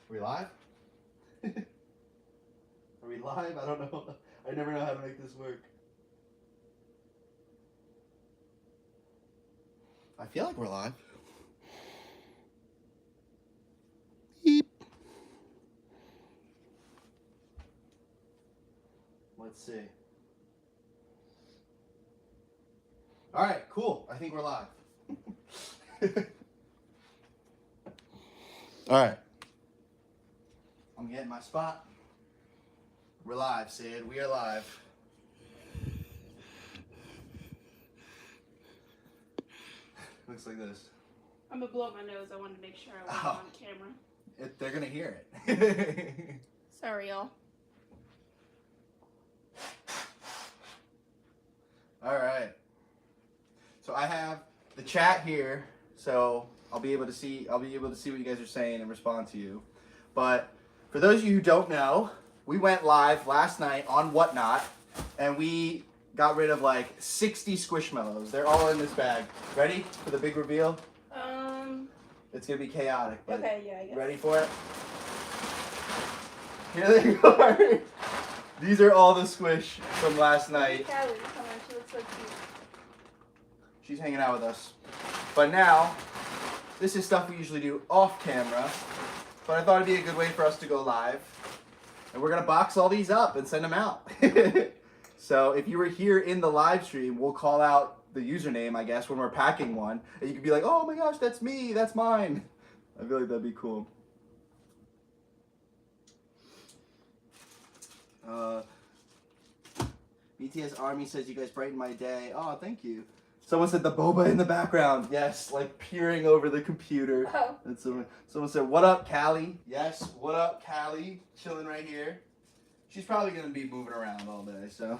we live? Are we live? I don't know. I never know how to make this work. I feel like we're live. Beep. Let's see. All right, cool. I think we're live. All right. I'm getting my spot. We're live, Sid. We are live. Looks like this. I'm gonna blow up my nose. I wanted to make sure I wasn't on camera. They're gonna hear it. Sorry, y'all. All right. So I have the chat here, so I'll be able to see what you guys are saying and respond to you. But for those of you who don't know, we went live last night on Whatnot, and we got rid of like 60 Squishmallows. They're all in this bag. Ready for the big reveal? It's gonna be chaotic. But okay, yeah, I guess. Ready for it? Here they are. These are all the Squish from last night. Callie, come on, she looks so cute. She's hanging out with us. But now, this is stuff we usually do off camera, but I thought it'd be a good way for us to go live. And we're gonna box all these up and send them out. So if you were here in the live stream, we'll call out the username, I guess, when we're packing one. And you could be like, oh my gosh, that's me, that's mine. I feel like that'd be cool. BTS Army says you guys brighten my day. Oh, thank you. Someone said the boba in the background. Yes, like peering over the computer. Oh. And someone said, what up, Callie? Yes, what up, Callie? Chilling right here. She's probably going to be moving around all day, so.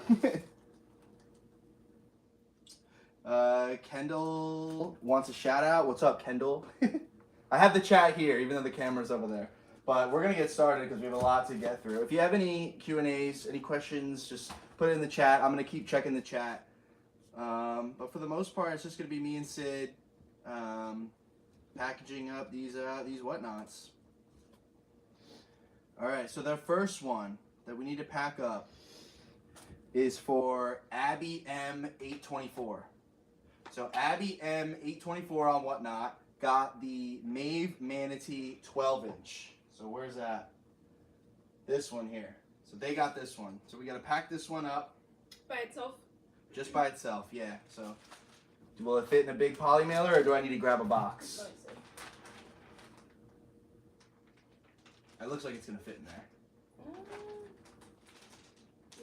Kendall wants a shout out. What's up, Kendall? I have the chat here, even though the camera's over there. But we're going to get started because we have a lot to get through. If you have any Q&As, any questions, just put it in the chat. I'm going to keep checking the chat. But for the most part, it's just going to be me and Sid packaging up these whatnots. All right, so the first one that we need to pack up is for Abby M824. So Abby M824 on Whatnot got the Mave Manatee 12-inch. So where's that? This one here. So they got this one. So we got to pack this one up. By itself? Just by itself, yeah. So will it fit in a big poly mailer, or do I need to grab a box? Let me see. It looks like it's going to fit in there.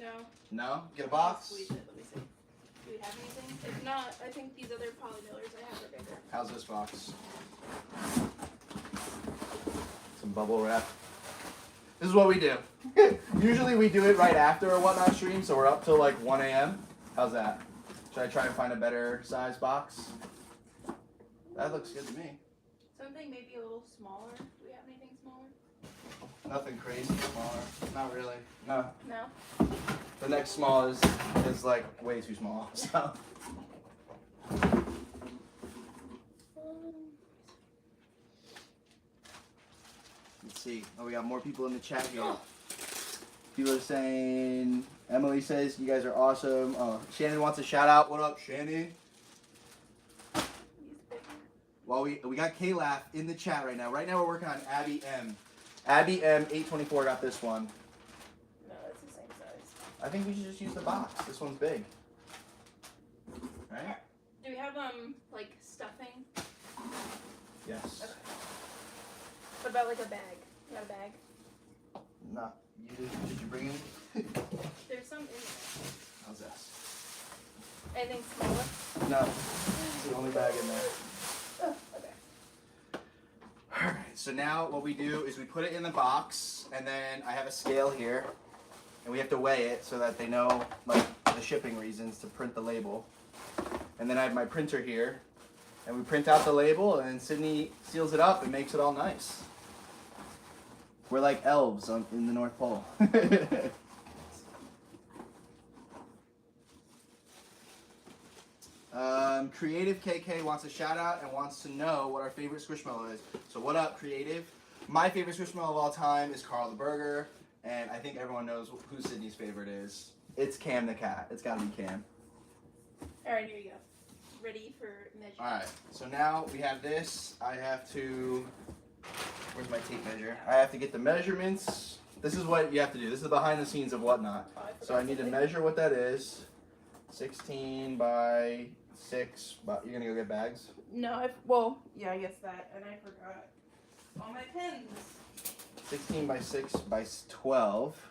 No. No? Get a box? Squeeze it. Let me see. Do we have anything? If not, I think these other poly mailers I have are bigger. How's this box? Some bubble wrap. This is what we do. Usually we do it right after a Whatnot stream, so we're up till like 1 a.m. How's that? Should I try and find a better size box? That looks good to me. Something maybe a little smaller. Do we have anything smaller? Nothing crazy smaller. Not really. No. No? The next small is like way too small. So. Let's see. Oh, we got more people in the chat here. People are saying, Emily says you guys are awesome. Oh, Shannon wants a shout out. What up, Shannon? Well, we got K-Laugh in the chat right now. Right now we're working on Abby M. Abby M824 got this one. No, it's the same size. I think we should just use the box. This one's big. Right? Do we have like stuffing? Yes. Okay. What about like a bag? You got a bag? No. Did you bring any? There's some in there. How's this? Anything smaller? No. It's the only bag in there. Oh, okay. Alright, so now what we do is we put it in the box, and then I have a scale here, and we have to weigh it so that they know, like, the shipping reasons to print the label. And then I have my printer here, and we print out the label, and then Sydney seals it up and makes it all nice. We're like elves in the North Pole. Creative KK wants a shout out and wants to know what our favorite Squishmallow is. So what up, Creative? My favorite Squishmallow of all time is Carl the Burger, and I think everyone knows who Sydney's favorite is. It's Cam the cat. It's gotta be Cam. Alright, here you go. Ready for measure. Alright, so now we have this. I have to, where's my tape measure? I have to get the measurements. This is what you have to do. This is behind the scenes of Whatnot. Oh, So I need to measure what that is. 16 by 6, but you're gonna go get bags? No, yeah, I guess that, and I forgot all my pens. 16 by 6 by 12.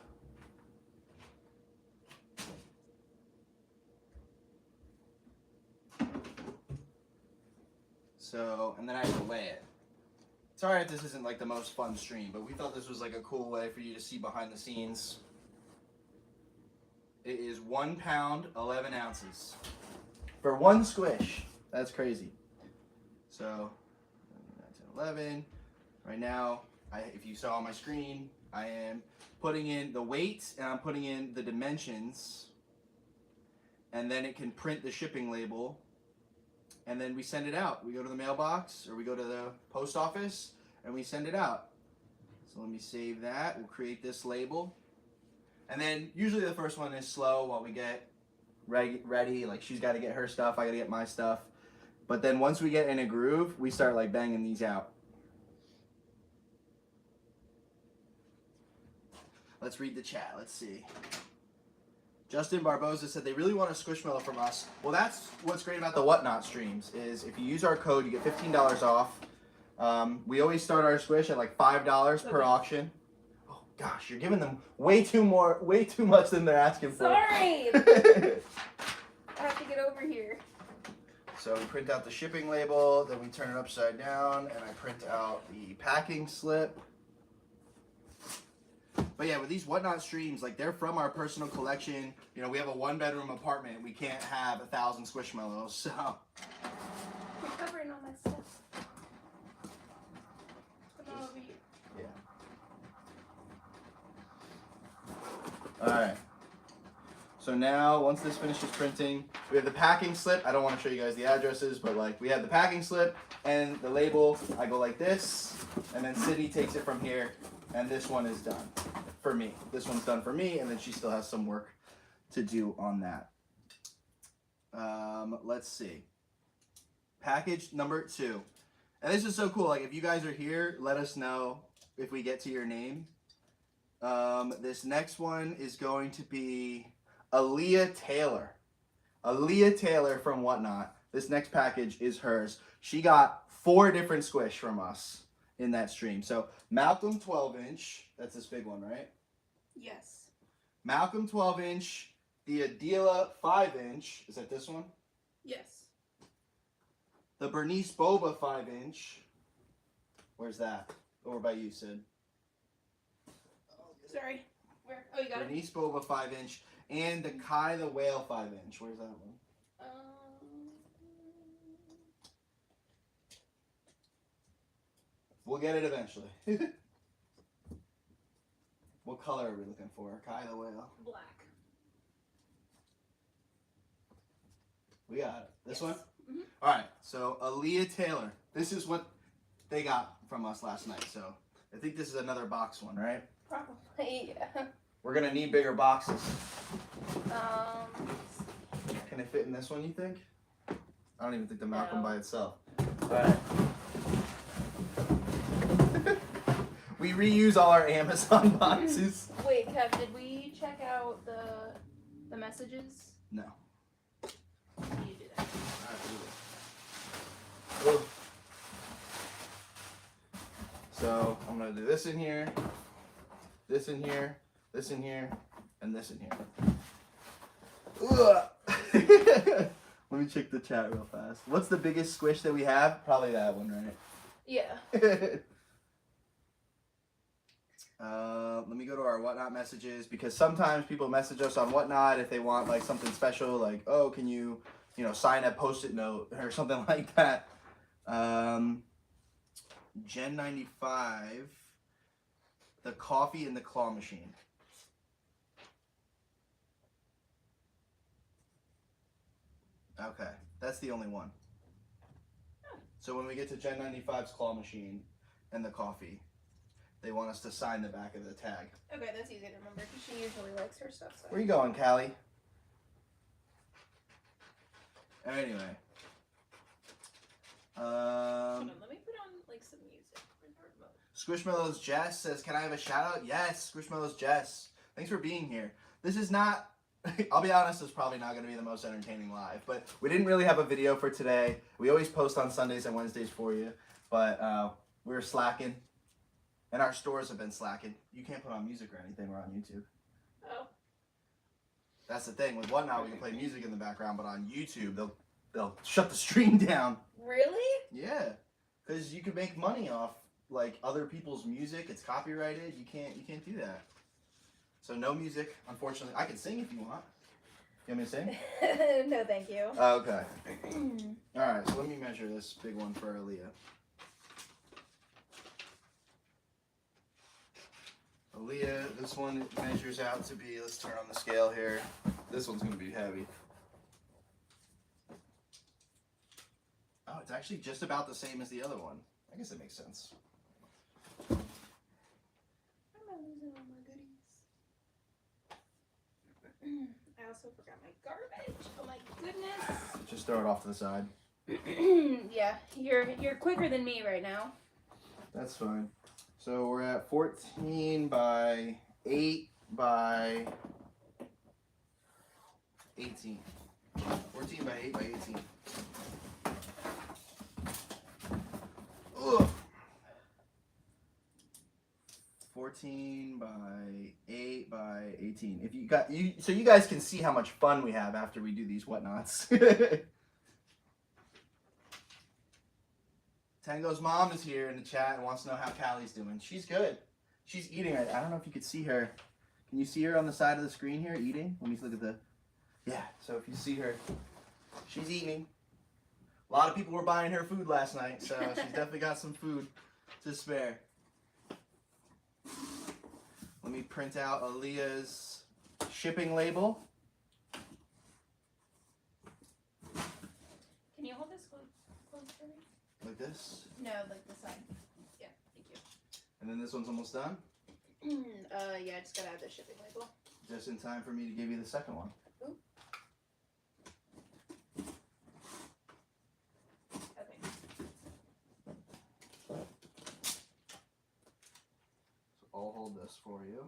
So, and then I have to weigh it. Sorry if this isn't like the most fun stream, but we thought this was like a cool way for you to see behind the scenes. It is 1 pound, 11 ounces. For one squish. That's crazy. So, 11. Right now, if you saw on my screen, I am putting in the weight and I'm putting in the dimensions. And then it can print the shipping label. And then we send it out. We go to the mailbox or we go to the post office and we send it out. So let me save that. We'll create this label. And then usually the first one is slow while we get ready. Like she's got to get her stuff, I got to get my stuff. But then once we get in a groove, we start like banging these out. Let's read the chat. Let's see. Justin Barboza said they really want a Squishmallow from us. Well, that's what's great about the Whatnot streams is if you use our code, you get $15 off. We always start our Squish at like $5 per auction. Oh gosh, you're giving them way too much than they're asking for. Sorry. I have to get over here. So we print out the shipping label, then we turn it upside down, and I print out the packing slip. But yeah, with these Whatnot streams, like they're from our personal collection. You know, we have a 1-bedroom apartment. We can't have 1,000 Squishmallows, so. You're covering all my stuff. Come on over here. Yeah. Alright. So now, once this finishes printing, we have the packing slip. I don't want to show you guys the addresses, but like we have the packing slip and the label. I go like this, and then Sydney takes it from here, and this one is done for me. This one's done for me, and then she still has some work to do on that. Let's see. Package number 2. And this is so cool. Like if you guys are here, let us know if we get to your name. This next one is going to be Aaliyah Taylor. Aaliyah Taylor from Whatnot. This next package is hers. She got 4 different Squish from us in that stream. So Malcolm 12-inch. That's this big one, right? Yes. Malcolm 12-inch. The Adela 5-inch. Is that this one? Yes. The Bernice Boba 5-inch. Where's that? Over by you, Sid. Sorry. Where? Oh, you got Bernice Boba 5-inch. And the Kai the Whale 5-inch. Where's that one? We'll get it eventually. What color are we looking for? Kai the Whale. Black. We got it. This one? Mm-hmm. Alright, so Aaliyah Taylor. This is what they got from us last night. So I think this is another box one, right? Probably, yeah. We're going to need bigger boxes. Can it fit in this one, you think? I don't even think the Malcolm by itself. Alright. We reuse all our Amazon boxes. Wait, Kev, did we check out the messages? No. You do that. Oh. So I'm gonna do this in here, this in here, this in here, and this in here. Let me check the chat real fast. What's the biggest Squish that we have? Probably that one, right? Yeah. Let me go to our Whatnot messages because sometimes people message us on Whatnot if they want like something special, like, oh, can you sign a Post-it note or something like that. Gen 95, the coffee and the claw machine. Okay, that's the only one. So when we get to Gen 95's claw machine and the coffee, they want us to sign the back of the tag. Okay, that's easy to remember because she usually likes her stuff. So. Where you going, Callie? Anyway. Hold on, let me put on like some music. Squishmallows Jess says, can I have a shout out? Yes, Squishmallows Jess. Thanks for being here. This is not, I'll be honest, it's probably not going to be the most entertaining live, but we didn't really have a video for today. We always post on Sundays and Wednesdays for you, but we were slacking, and our stores have been slacking. You can't put on music or anything. We're on YouTube. Oh. That's the thing. With Whatnot, we can play music in the background, but on YouTube, they'll shut the stream down. Really? Yeah, because you can make money off like other people's music. It's copyrighted. You can't do that. So no music, unfortunately. I can sing if you want. You want me to sing? No, thank you. Okay. All right. So let me measure this big one for Aaliyah. Aaliyah, this one measures out to be. Let's turn on the scale here. This one's gonna be heavy. Oh, it's actually just about the same as the other one. I guess it makes sense. I'm not losing all my goodies. I also forgot my garbage. Oh my goodness. Just throw it off to the side. Yeah, you're quicker than me right now. That's fine. So we're at 14 by 8 by 18. 14 by 8 by 18. Ugh. 14 by 8 by 18. If you got so you guys can see how much fun we have after we do these whatnots. Tango's mom is here in the chat and wants to know how Callie's doing. She's good. She's eating right. I don't know if you could see her. Can you see her on the side of the screen here eating? Let me look at the. Yeah. So if you see her, she's eating. A lot of people were buying her food last night, so she's definitely got some food to spare. Let me print out Aaliyah's shipping label. Can you hold this close for me? Like this. No, like the side. Yeah, thank you. And then this one's almost done. Yeah, I just gotta add the shipping label. Just in time for me to give you the second one. Ooh. Okay. So I'll hold this for you.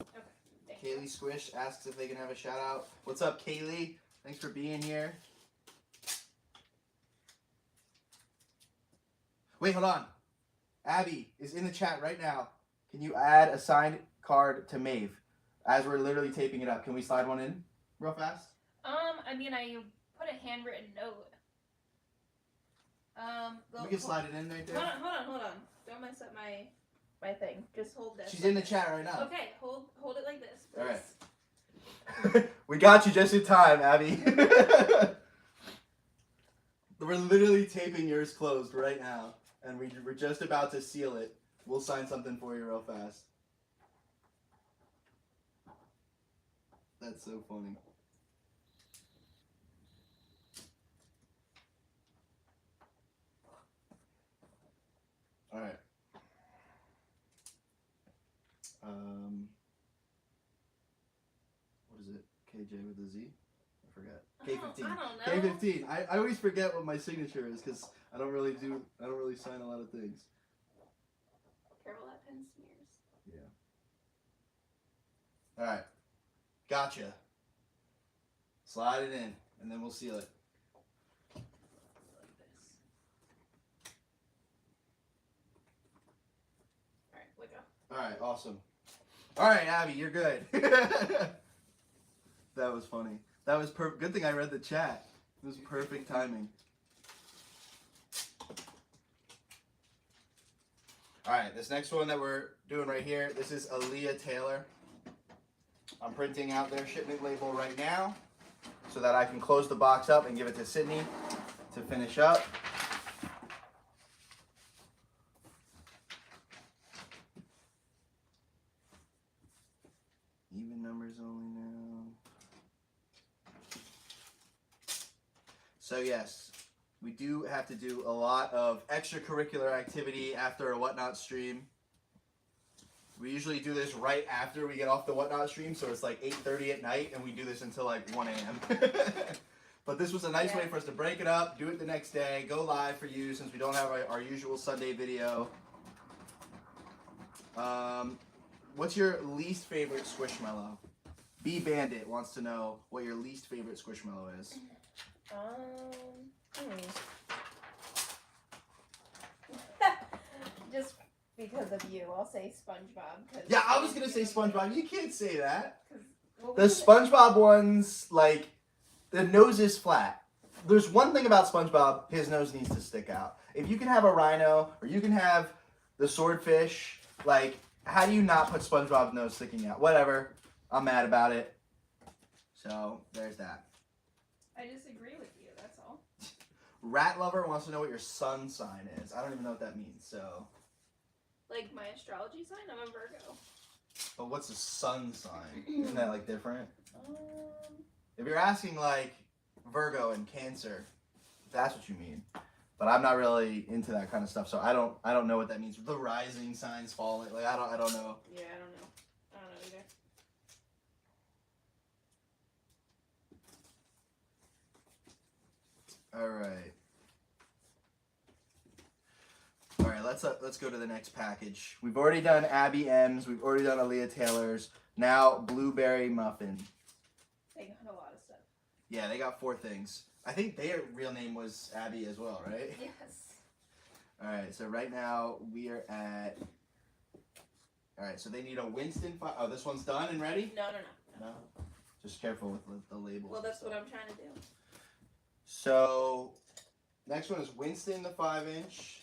Okay. Thank you. Kaylee Squish asks if they can have a shout out. What's up, Kaylee? Thanks for being here. Wait, hold on. Abby is in the chat right now. Can you add a signed card to Maeve? As we're literally taping it up, can we slide one in real fast? I mean, I put a handwritten note. We can slide it in right there. Hold on. Don't mess up my thing. Just hold this. She's in the chat right now. Okay, hold it like this, please. All right. We got you just in time, Abby. We're literally taping yours closed right now, and we're just about to seal it. We'll sign something for you real fast. That's so funny. All right. What is it? KJ with a Z? I forgot. K15. I don't know. K15. I always forget what my signature is because I don't really sign a lot of things. Careful, that pen smears. Yeah. All right. Gotcha. Slide it in, and then we'll seal it. Like this. All right, let go. All right. Awesome. All right, Abby, you're good. That was funny. That was perfect. Good thing I read the chat. It was perfect timing. All right, this next one that we're doing right here, this is Aaliyah Taylor. I'm printing out their shipment label right now so that I can close the box up and give it to Sydney to finish up. Even numbers only now. So yes, we do have to do a lot of extracurricular activity after a Whatnot stream. We usually do this right after we get off the Whatnot stream, so it's like 8:30 at night, and we do this until like 1 a.m. But this was a nice way for us to break it up, do it the next day, go live for you since we don't have our usual Sunday video. What's your least favorite Squishmallow? B Bandit wants to know what your least favorite Squishmallow is. Just because of you, I'll say SpongeBob. Yeah, I was gonna say SpongeBob. You can't say that. Well, The SpongeBob ones, like, the nose is flat. There's one thing about SpongeBob, his nose needs to stick out. If you can have a rhino, or you can have the swordfish, like, how do you not put SpongeBob's nose sticking out? Whatever. I'm mad about it. So, there's that. I disagree with you, that's all. Rat Lover wants to know what your sun sign is. I don't even know what that means, so. Like my astrology sign, I'm a Virgo. But what's a sun sign? Isn't that, like, different? If you're asking, like, Virgo and Cancer, that's what you mean. But I'm not really into that kind of stuff, so I don't know what that means. The rising signs falling, like, I don't know. Yeah, I don't know. I don't know either. All right, let's go to the next package. We've already done Abby M's, we've already done Aaliyah Taylor's. Now Blueberry Muffin. They got a lot of stuff. Yeah, they got 4 things. I think their real name was Abby as well, right? Yes. All right, so right now we are at. All right, so they need a Winston. Oh, this one's done and ready? No. No. Just careful with the labels. Well, that's what I'm trying to do. So, next one is Winston the 5-inch.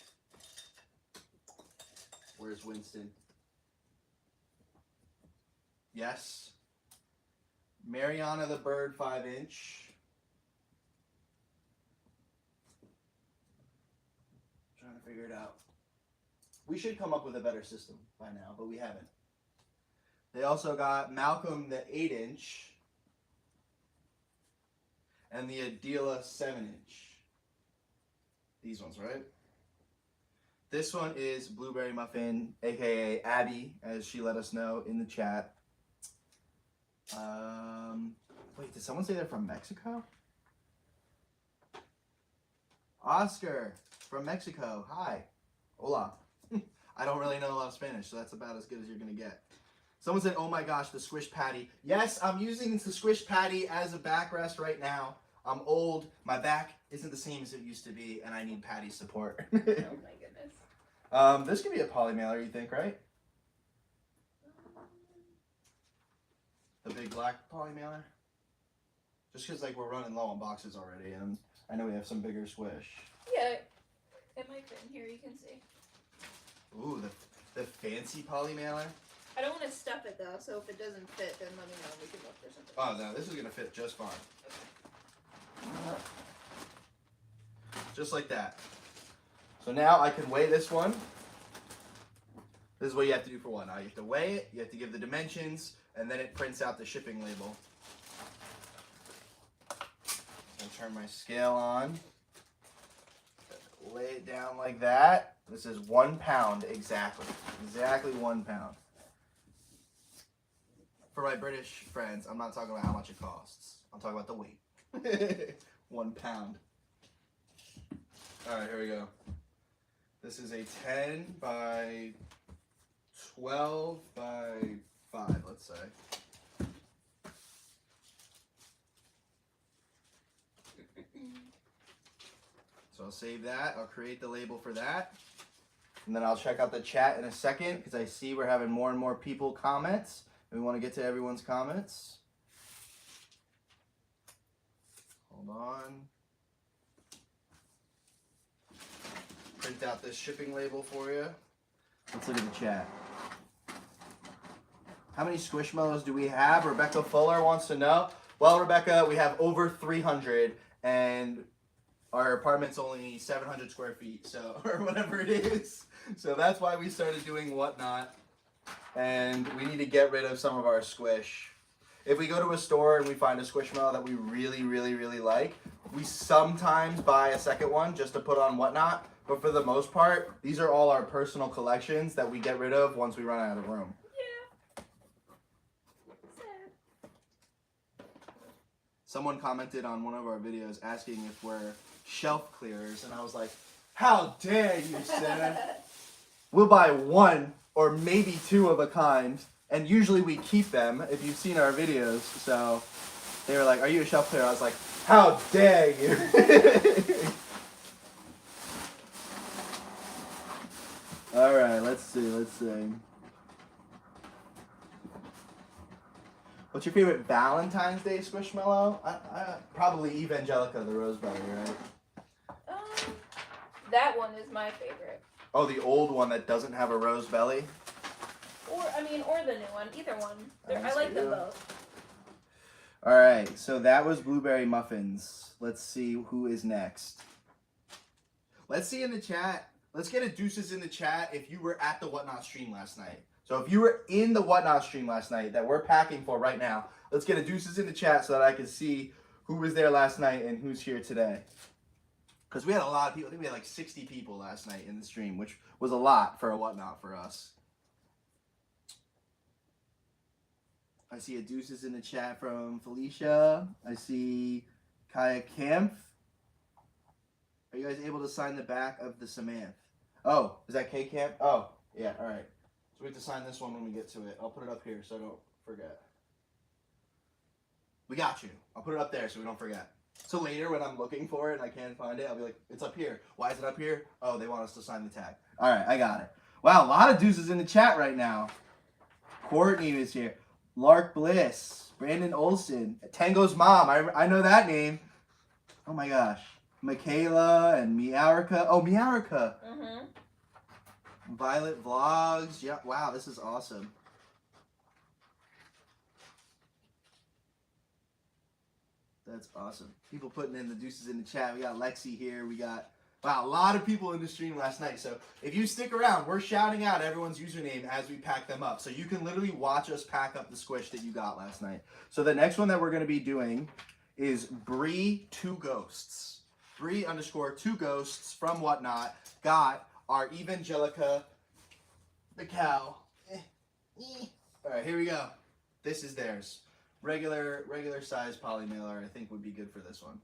Where's Winston? Yes. Mariana the Bird 5-inch. Trying to figure it out. We should come up with a better system by now, but we haven't. They also got Malcolm the 8-inch. And the Adela 7-inch. These ones, right? This one is Blueberry Muffin, aka Abby, as she let us know in the chat. Wait, did someone say they're from Mexico? Oscar from Mexico. Hi. Hola. I don't really know a lot of Spanish, so that's about as good as you're gonna get. Someone said, oh my gosh, the Squish Patty. Yes, I'm using the Squish Patty as a backrest right now. I'm old, my back isn't the same as it used to be, and I need Patty support. Oh my goodness. This could be a poly mailer, you think, right? The big black poly mailer? Just because, like, we're running low on boxes already, and I know we have some bigger Squish. Yeah, it might fit in here, you can see. Ooh, the fancy poly mailer? I don't want to stuff it though, so if it doesn't fit, then let me know. We can look for something. Oh, no, this is going to fit just fine. Just like that. So now I can weigh this one. This is what you have to do for one. Now you have to weigh it, you have to give the dimensions, and then it prints out the shipping label. I'll turn my scale on. Lay it down like that. This is 1 pound exactly. Exactly 1 pound. For my British friends, I'm not talking about how much it costs. I'm talking about the weight. 1 pound. Alright, here we go. This is a 10 by 12 by 5, let's say. So I'll save that. I'll create the label for that. And then I'll check out the chat in a second because I see we're having more and more people comments. And we want to get to everyone's comments. Hold on. Print out this shipping label for you. Let's look at the chat. How many Squishmallows do we have? Rebecca Fuller wants to know. Well, Rebecca, we have over 300, and our apartment's only 700 square feet, so, or whatever it is. So that's why we started doing Whatnot. And we need to get rid of some of our Squish. if we go to a store and we find a Squishmallow that we really, really, really like, we sometimes buy a second one just to put on Whatnot. But for the most part, these are all our personal collections that we get rid of once we run out of room. Yeah. Sad. Someone commented on one of our videos asking if we're shelf clearers, and I was like, how dare you, Sam? We'll buy one or maybe two of a kind, and usually we keep them if you've seen our videos. So they were like, are you a shelf clearer? I was like, how dare you? All right, let's see. What's your favorite Valentine's Day Squishmallow? I probably Evangelica, the rose belly, right? That one is my favorite. Oh, the old one that doesn't have a rose belly? Or the new one. Either one. I like them both. All right, so that was blueberry muffins. Let's see who is next. Let's see in the chat. Let's get a deuces in the chat if you were at the Whatnot stream last night. So if you were in the Whatnot stream last night that we're packing for right now, let's get a deuces in the chat so that I can see who was there last night and who's here today. Because we had a lot of people. I think we had like 60 people last night in the stream, which was a lot for a Whatnot for us. I see a deuces in the chat from Felicia. I see Kaya Kampf. Are you guys able to sign the back of the Samantha? Oh, is that K Camp? Oh, yeah, all right. So we have to sign this one when we get to it. I'll put it up here so I don't forget. We got you. I'll put it up there so we don't forget. So later when I'm looking for it and I can't find it, I'll be like, it's up here. Why is it up here? Oh, they want us to sign the tag. All right, I got it. Wow, a lot of deuces in the chat right now. Courtney is here. Lark Bliss. Brandon Olson. Tango's mom. I know that name. Oh my gosh. Michaela and Meowrica. Oh, Meowrica. Mm-hmm. Violet Vlogs. Yeah, wow, this is awesome. That's awesome. People putting in the deuces in the chat. We got Lexi here. We got, wow, a lot of people in the stream last night. So if you stick around, we're shouting out everyone's username as we pack them up. So you can literally watch us pack up the squish that you got last night. So the next one that we're going to be doing is Bree2Ghosts. Bree_2Ghosts from Whatnot got our Evangelica, the cow. All right, here we go. This is theirs. Regular size poly mailer, I think, would be good for this one.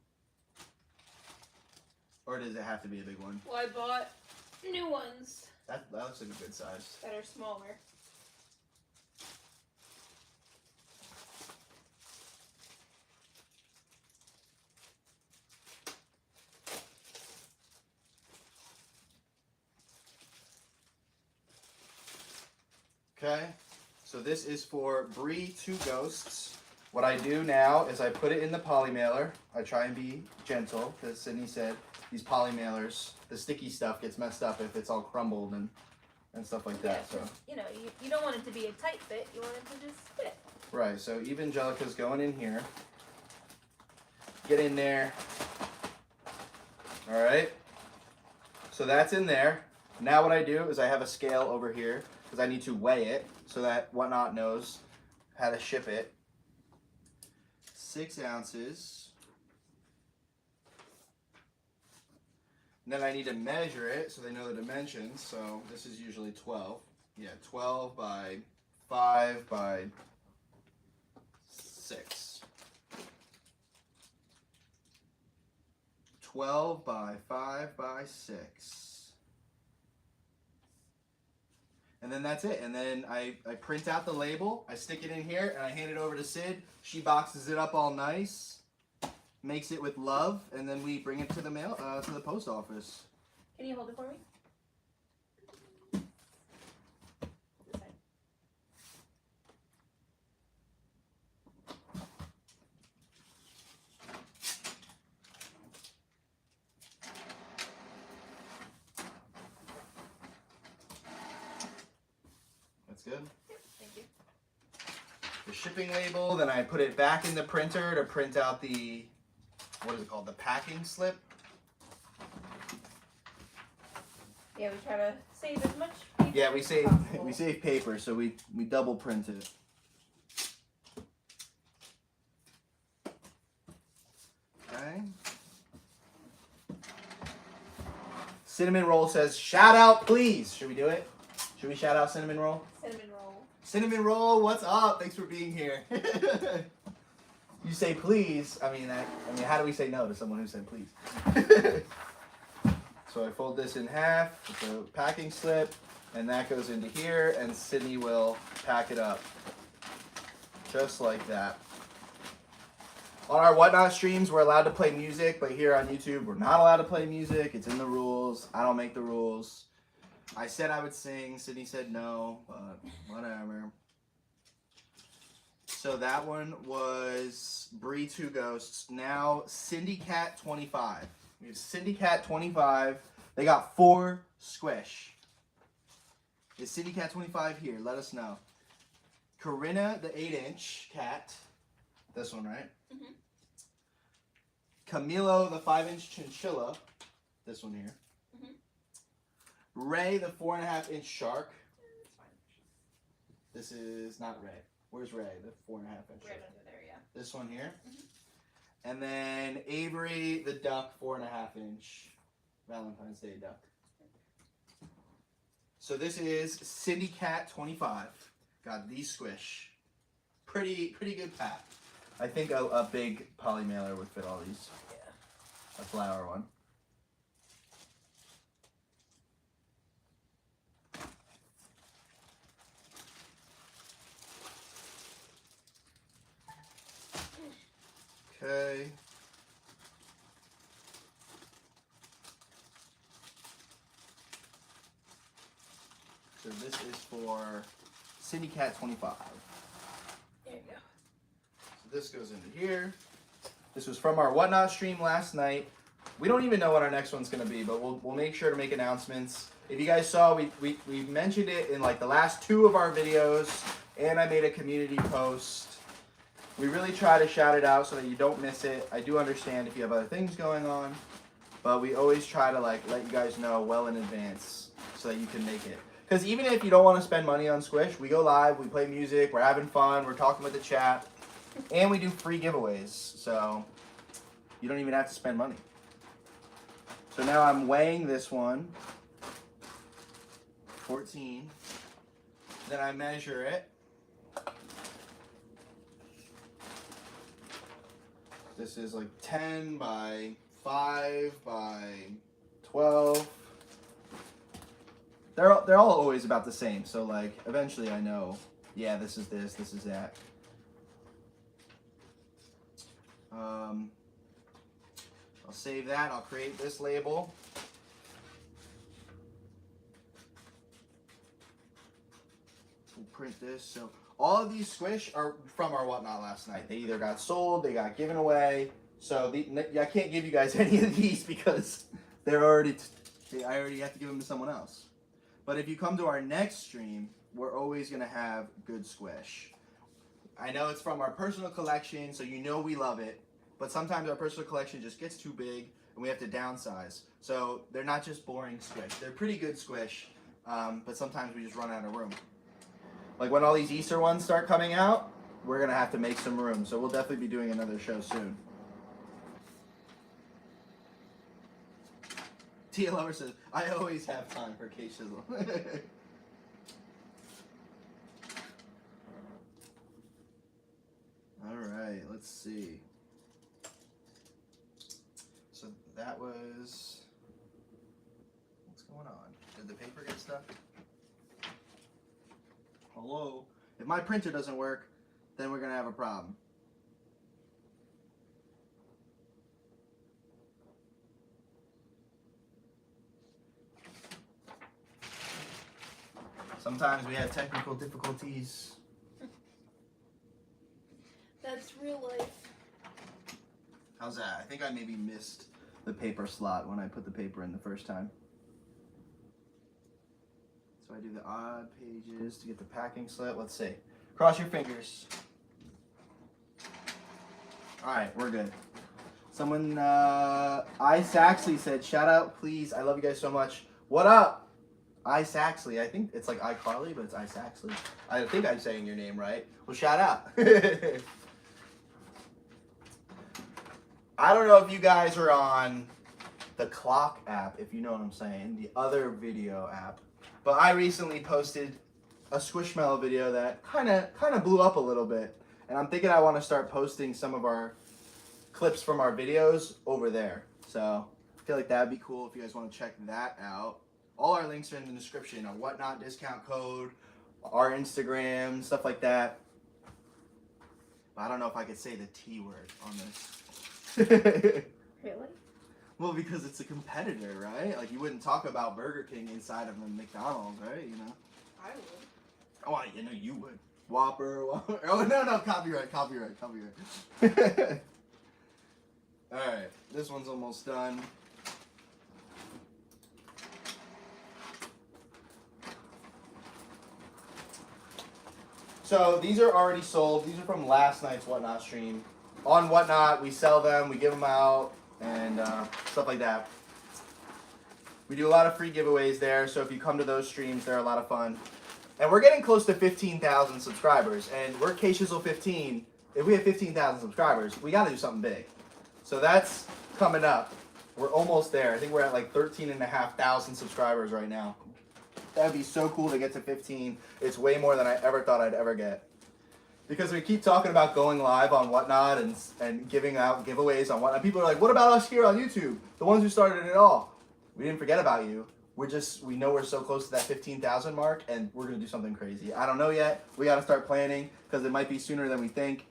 Or does it have to be a big one? Well, I bought new ones. That looks like a good size. That are smaller. Okay, so this is for Bree2Ghosts. What I do now is I put it in the poly mailer. I try and be gentle because Sydney said these poly mailers, the sticky stuff gets messed up if it's all crumbled and stuff like that. Yeah, so you know, you don't want it to be a tight fit. You want it to just fit. Right. So Evangelica's going in here. Get in there. All right. So that's in there. Now what I do is I have a scale over here because I need to weigh it so that Whatnot knows how to ship it. 6 ounces. And then I need to measure it so they know the dimensions. So this is usually 12. Yeah, 12 by 5 by 6. 12 by 5 by 6. And then that's it. And then I print out the label, I stick it in here, and I hand it over to Sid. She boxes it up all nice, makes it with love, and then we bring it to the mail to the post office. Can you hold it for me? This side. That's good. Yep, thank you. The shipping label, then I put it back in the printer to print out the, what is it called, the packing slip. Yeah, we try to save as much paper Yeah, we as save possible. we save paper, so we double print it. Cinnamon Roll says, shout out, please. Should we do it? Should we shout out Cinnamon Roll? Cinnamon roll. Cinnamon Roll, what's up? Thanks for being here. You say please. I mean, how do we say no to someone who said please? So I fold this in half with the packing slip, and that goes into here, and Sydney will pack it up. Just like that. On our Whatnot streams, we're allowed to play music, but here on YouTube, we're not allowed to play music. It's in the rules. I don't make the rules. I said I would sing. Sydney said no, but whatever. So that one was Bree 2 Ghosts. Now, Cindy Cat 25. We have Cindy Cat 25. They got 4 squish. Is Cindy Cat 25 here? Let us know. Corinna, the 8-inch cat. This one, right? Mm-hmm. Camilo, the 5-inch chinchilla. This one here. Mm-hmm. Ray, the 4.5-inch shark. This is not Ray. Where's Ray, the 4.5-inch shark? Right under there, yeah. This one here. Mm-hmm. And then Avery, the duck, 4.5-inch Valentine's Day duck. So this is Cindy Cat 25. Got these squish. Pretty good pack. I think a big poly mailer would fit all these. Yeah. A flower one. Okay. So this is for Cindy Cat 25. There you go. So this goes into here. This was from our Whatnot stream last night. We don't even know what our next one's going to be, but we'll make sure to make announcements. If you guys saw, we mentioned it in like the last 2 of our videos, and I made a community post. We really try to shout it out so that you don't miss it. I do understand if you have other things going on, but we always try to like let you guys know well in advance so that you can make it. Because even if you don't want to spend money on Squish, we go live, we play music, we're having fun, we're talking with the chat, and we do free giveaways. So you don't even have to spend money. So now I'm weighing this one, 14. Then I measure it. This is like 10 by 5 by 12. They're all always about the same. So like eventually I know, yeah, this is this is that. I'll save that. I'll create this label. We'll print this. So all of these squish are from our Whatnot last night. They either got sold, they got given away. So I can't give you guys any of these because they're already. I already have to give them to someone else. But if you come to our next stream, we're always gonna have good squish. I know it's from our personal collection, so you know we love it. But sometimes our personal collection just gets too big, and we have to downsize. So they're not just boring squish. They're pretty good squish, but sometimes we just run out of room. Like when all these Easter ones start coming out, we're going to have to make some room. So we'll definitely be doing another show soon. Tia Lover says, I always have time for K-Shizzle. All right, let's see. So that was... What's going on? Did the paper get stuck? Hello? If my printer doesn't work, then we're going to have a problem. Sometimes we have technical difficulties. That's real life. How's that? I think I maybe missed the paper slot when I put the paper in the first time. So I do the odd pages to get the packing slip. Let's see. Cross your fingers. All right, we're good. Someone, I Saxley said, shout out, please. I love you guys so much. What up? I Saxley. I think it's like iCarly, but it's I Saxley. I think I'm saying your name right. Well, shout out. I don't know if you guys are on the clock app, if you know what I'm saying, the other video app. But I recently posted a Squishmallow video that kind of blew up a little bit, and I'm thinking I want to start posting some of our clips from our videos over there. So I feel like that'd be cool if you guys want to check that out. All our links are in the description. Our Whatnot discount code, our Instagram, stuff like that. But I don't know if I could say the T word on this. Really? Well, because it's a competitor, right? Like, you wouldn't talk about Burger King inside of a McDonald's, right? You know? I would. Oh, you know you would. Whopper. Oh, no, copyright. Alright, this one's almost done. So, these are already sold. These are from last night's Whatnot stream. On Whatnot, we sell them, we give them out, and stuff like that. We do a lot of free giveaways there, so if you come to those streams, they're a lot of fun. And we're getting close to 15,000 subscribers, and we're K-Shizzle 15. If we have 15,000 subscribers, we got to do something big. So that's coming up. We're almost there. I think we're at like 13,500 subscribers right now. That'd be so cool to get to 15. It's way more than I ever thought I'd ever get. Because we keep talking about going live on Whatnot and giving out giveaways on Whatnot. People are like, what about us here on YouTube? The ones who started it all. We didn't forget about you. We know we're so close to that 15,000 mark, and we're going to do something crazy. I don't know yet. We got to start planning, because it might be sooner than we think.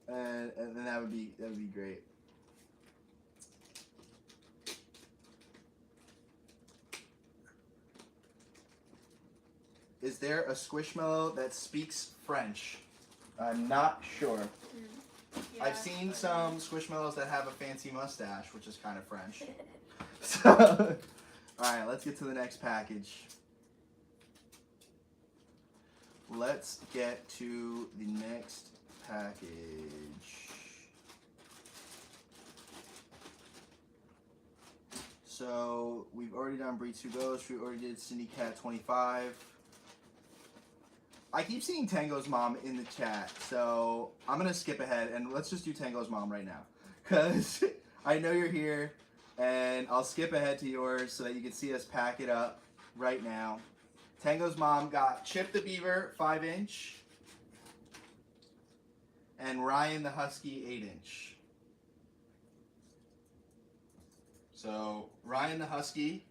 And then that would be great. Is there a Squishmallow that speaks French? I'm not sure. Yeah, I've seen some Squishmallows that have a fancy mustache, which is kind of French. So, alright, let's get to the next package. Let's get to the next package. So, we've already done Breed 2 Ghost, we already did Cindy Cat 25. I keep seeing Tango's mom in the chat, so I'm going to skip ahead and let's just do Tango's mom right now. Because I know you're here, and I'll skip ahead to yours so that you can see us pack it up right now. Tango's mom got Chip the Beaver 5-inch and Ryan the Husky 8-inch. So Ryan the Husky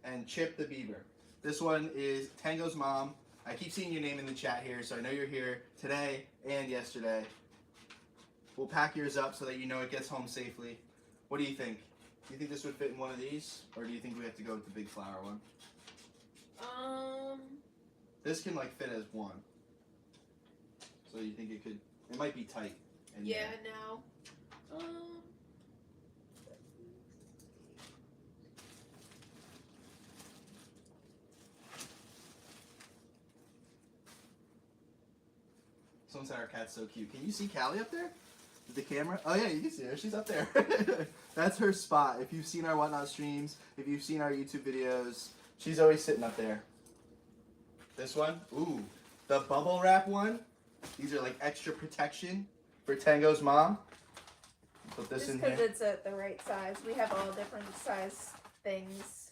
and Chip the Beaver. This one is Tango's mom. I keep seeing your name in the chat here, so I know you're here today and yesterday. We'll pack yours up so that you know it gets home safely. What do you think? Do you think this would fit in one of these? Or do you think we have to go with the big flower one? This can like fit as one. So you think it could, it might be tight. Yeah, no. Someone said our cat's so cute. Can you see Callie up there? The camera? Oh yeah, you can see her. She's up there. That's her spot. If you've seen our Whatnot streams, if you've seen our YouTube videos, she's always sitting up there. This one? Ooh. The bubble wrap one. These are like extra protection for Tango's mom. Put this in here. Just because it's at the right size. We have all different size things.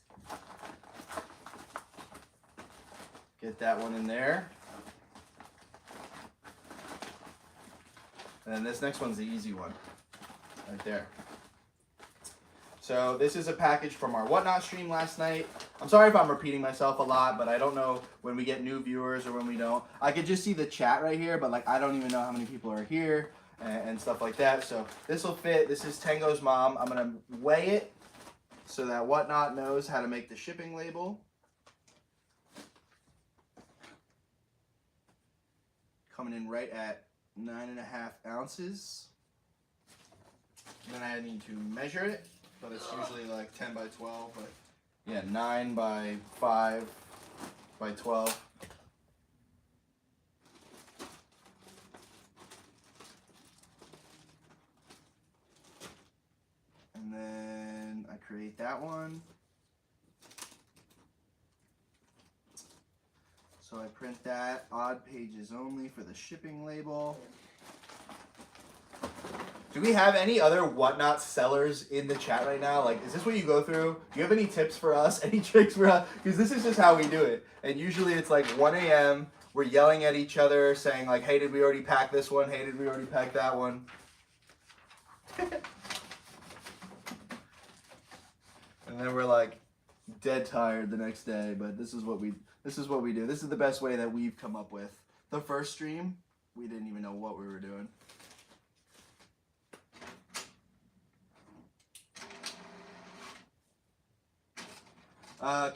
Get that one in there. And then this next one's the easy one. Right there. So this is a package from our Whatnot stream last night. I'm sorry if I'm repeating myself a lot, but I don't know when we get new viewers or when we don't. I could just see the chat right here, but like I don't even know how many people are here and stuff like that. So this will fit. This is Tango's mom. I'm going to weigh it so that Whatnot knows how to make the shipping label. Coming in right at 9.5 ounces. And then I need to measure it, but it's usually like 10 by 12, but yeah, 9 by 5 by 12. And then I create that one. So I print that, odd pages only for the shipping label. Do we have any other whatnot sellers in the chat right now? Like, is this what you go through? Do you have any tips for us? Any tricks for us? Because this is just how we do it. And usually it's like 1 a.m. We're yelling at each other, saying like, hey, did we already pack this one? Hey, did we already pack that one? And then we're like dead tired the next day. But this is what we do. This is the best way that we've come up with. The first stream, we didn't even know what we were doing.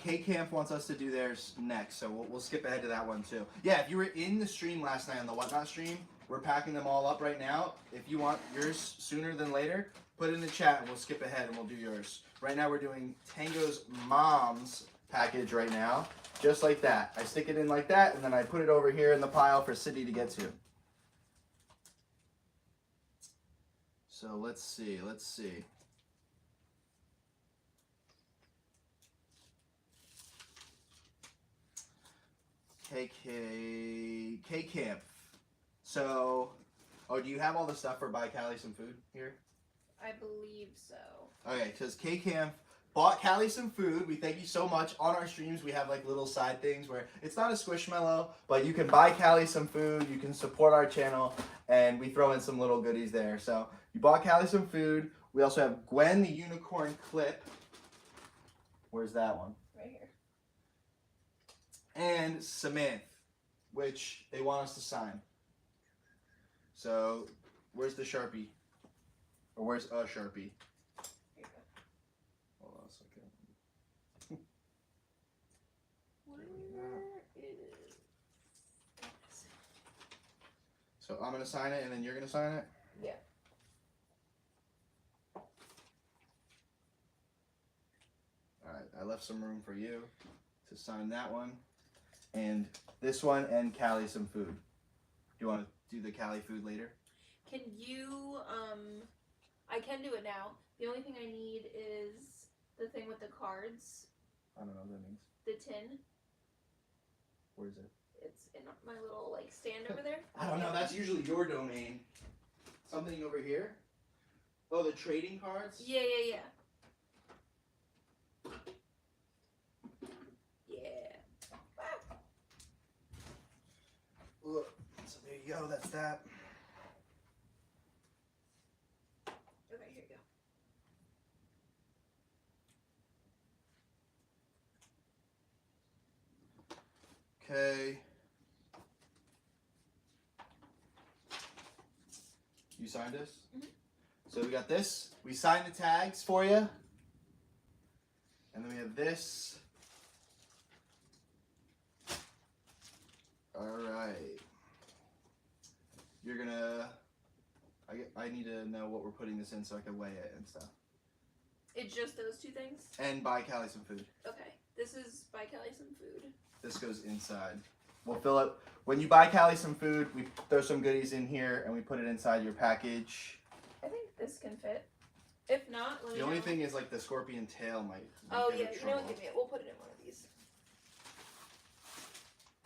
K-Camp wants us to do theirs next, so we'll skip ahead to that one too. Yeah, if you were in the stream last night on the Whatnot stream, we're packing them all up right now. If you want yours sooner than later, put it in the chat and we'll skip ahead and we'll do yours. Right now we're doing Tango's mom's package right now, just like that. I stick it in like that and then I put it over here in the pile for Sydney to get to. So let's see. K-Camp. So, oh, do you have all the stuff for buy Callie some food here? I believe so. Okay, because K-Camp bought Callie some food. We thank you so much. On our streams, we have like little side things where it's not a Squishmallow, but you can buy Callie some food. You can support our channel, and we throw in some little goodies there. So, you bought Callie some food. We also have Gwen the unicorn clip. Where's that one? Right here. And Samantha, which they want us to sign. So, where's the Sharpie? Or where's a Sharpie? Here you go. Hold on a second. Where is... So I'm going to sign it and then you're going to sign it? Yeah. Alright, I left some room for you to sign that one. And this one and Callie some food. Do you want to do the Callie food later? Can you, I can do it now. The only thing I need is the thing with the cards. I don't know what that means. The tin. Where is it? It's in my little, like, stand over there. I don't know, that's usually your domain. Something over here? Oh, the trading cards? Yeah. Yeah. Look, so there you go, that's that. Okay, here you go. Okay. You signed this? Mm-hmm. So we got this. We signed the tags for you. And then we have this. Alright. You're gonna... I need to know what we're putting this in so I can weigh it and stuff. It's just those two things? And buy Callie some food. Okay. This is buy Kelly some food. This goes inside. We'll fill it. When you buy Callie some food, we throw some goodies in here and we put it inside your package. I think this can fit. If not, let me The only know. thing is like the scorpion tail might Oh give yeah, it you know what? trouble. Give me it. We'll put it in one of these.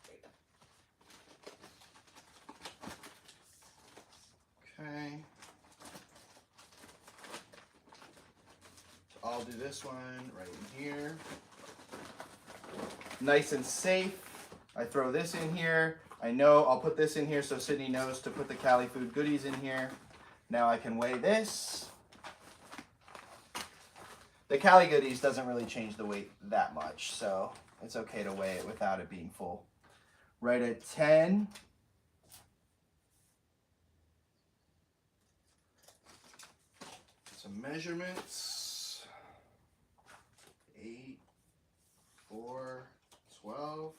There you go. Okay. So I'll do this one right in here. Nice and safe. I throw this in here. I know I'll put this in here so Sydney knows to put the Callie food goodies in here. Now I can weigh this. The Callie goodies doesn't really change the weight that much, so it's okay to weigh it without it being full. Right at 10. Some measurements. 8, 4, 12.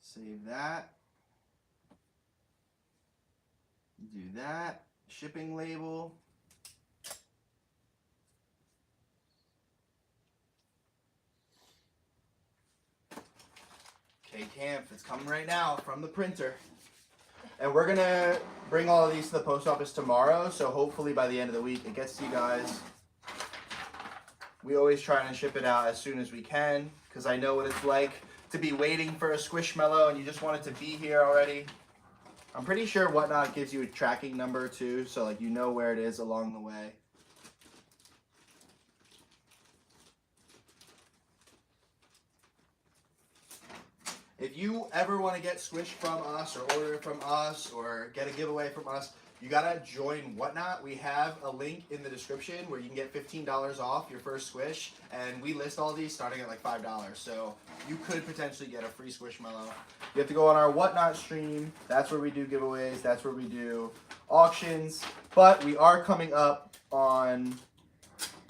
Save that. Do that. Shipping label. K-Camp, it's coming right now from the printer. And we're gonna bring all of these to the post office tomorrow, so hopefully by the end of the week it gets to you guys. We always try and ship it out as soon as we can, because I know what it's like to be waiting for a Squishmallow and you just want it to be here already, I'm pretty sure Whatnot gives you a tracking number too, so like you know where it is along the way. If you ever want to get Squish from us or order it from us or get a giveaway from us, you gotta join Whatnot. We have a link in the description where you can get $15 off your first Squish, and we list all these starting at like $5. So you could potentially get a free Squishmallow. You have to go on our Whatnot stream. That's where we do giveaways. That's where we do auctions. But we are coming up on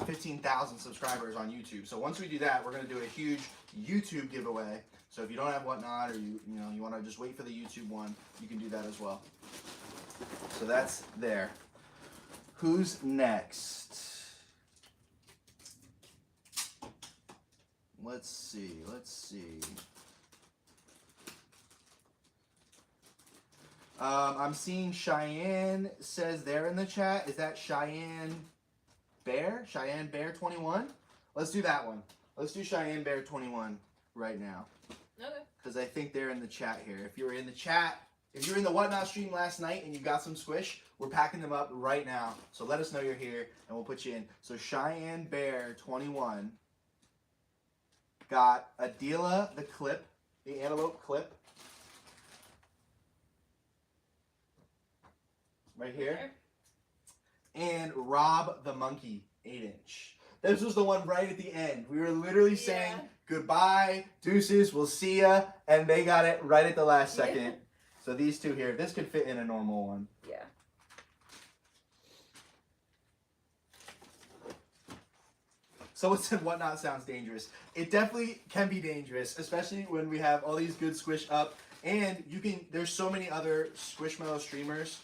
15,000 subscribers on YouTube. So once we do that, we're gonna do a huge YouTube giveaway. So if you don't have Whatnot or you want to just wait for the YouTube one, you can do that as well. So that's there. Who's next? Let's see. I'm seeing Cheyenne says they're in the chat. Is that Cheyenne Bear? Cheyenne Bear 21? Let's do that one. Let's do Cheyenne Bear 21 right now. Okay. Because I think they're in the chat here. If you were in the chat, if you were in the Whatnot stream last night and you got some Squish, we're packing them up right now. So let us know you're here and we'll put you in. So Cheyenne Bear 21 got Adela the clip, the antelope clip. Right here. And Rob the monkey 8-inch. This was the one right at the end. We were literally saying goodbye, deuces, we'll see ya, and they got it right at the last second. So these two here, this could fit in a normal one. Yeah. So what's in Whatnot sounds dangerous. It definitely can be dangerous, especially when we have all these good Squish up, and there's so many other Squishmallow streamers.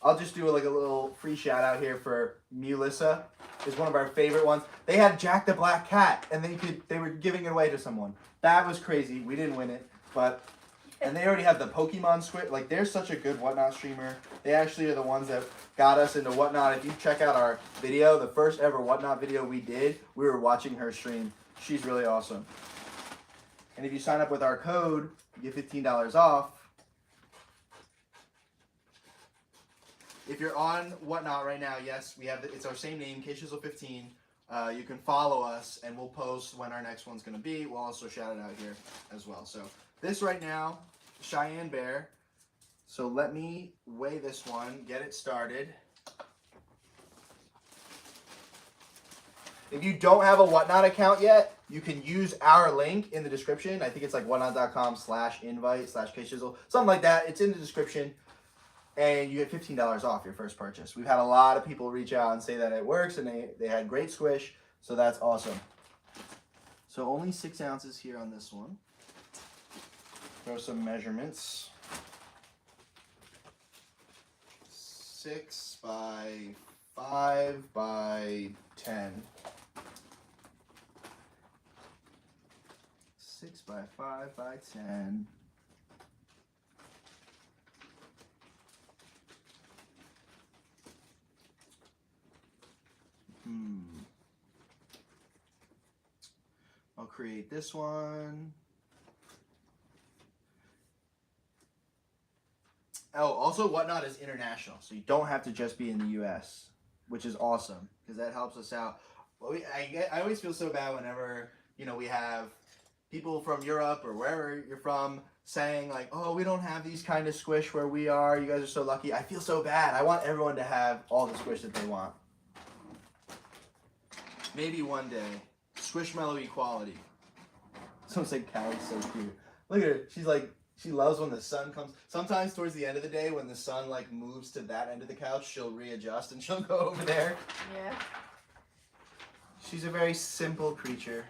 I'll just do like a little free shout out here for Melissa. Is one of our favorite ones. They had Jack the Black Cat, and they were giving it away to someone. That was crazy. We didn't win it, and they already have the Pokemon Squish. Like, they're such a good Whatnot streamer. They actually are the ones that got us into Whatnot. If you check out our video, the first ever Whatnot video we did, we were watching her stream. She's really awesome. And if you sign up with our code, you get $15 off. If you're on Whatnot right now, yes, we have it's our same name, KShizzle15. You can follow us, and we'll post when our next one's going to be. We'll also shout it out here as well. So this right now, Cheyenne Bear. So let me weigh this one, get it started. If you don't have a Whatnot account yet, you can use our link in the description. I think it's like whatnot.com/invite/KShizzle, something like that. It's in the description. And you get $15 off your first purchase. We've had a lot of people reach out and say that it works, and they had great Squish, so that's awesome. So only 6 ounces here on this one. Throw some measurements. 6 by 5 by 10. 6 by 5 by 10. I'll create this one. Oh, also Whatnot is international, so you don't have to just be in the US, which is awesome because that helps us out. Well, I always feel so bad whenever we have people from Europe or wherever you're from saying like, "Oh, we don't have these kind of Squish where we are. You guys are so lucky." I feel so bad. I want everyone to have all the Squish that they want. Maybe one day. Squishmallow equality. Someone said Callie's so cute. Look at her. She's like, she loves when the sun comes. Sometimes towards the end of the day when the sun like moves to that end of the couch, she'll readjust and she'll go over there. Yeah. She's a very simple creature.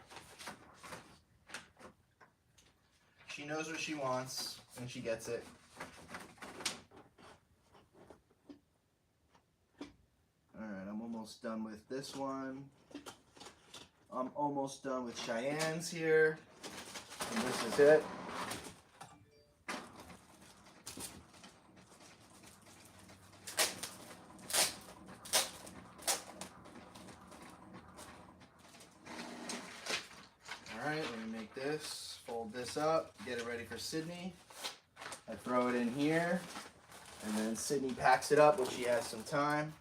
She knows what she wants and she gets it. Alright, I'm almost done with this one. I'm almost done with Cheyenne's here. And this is it. Alright, let me make this. Fold this this up, get it ready for Sydney. I throw it in here, and then Sydney packs it up when she has some time.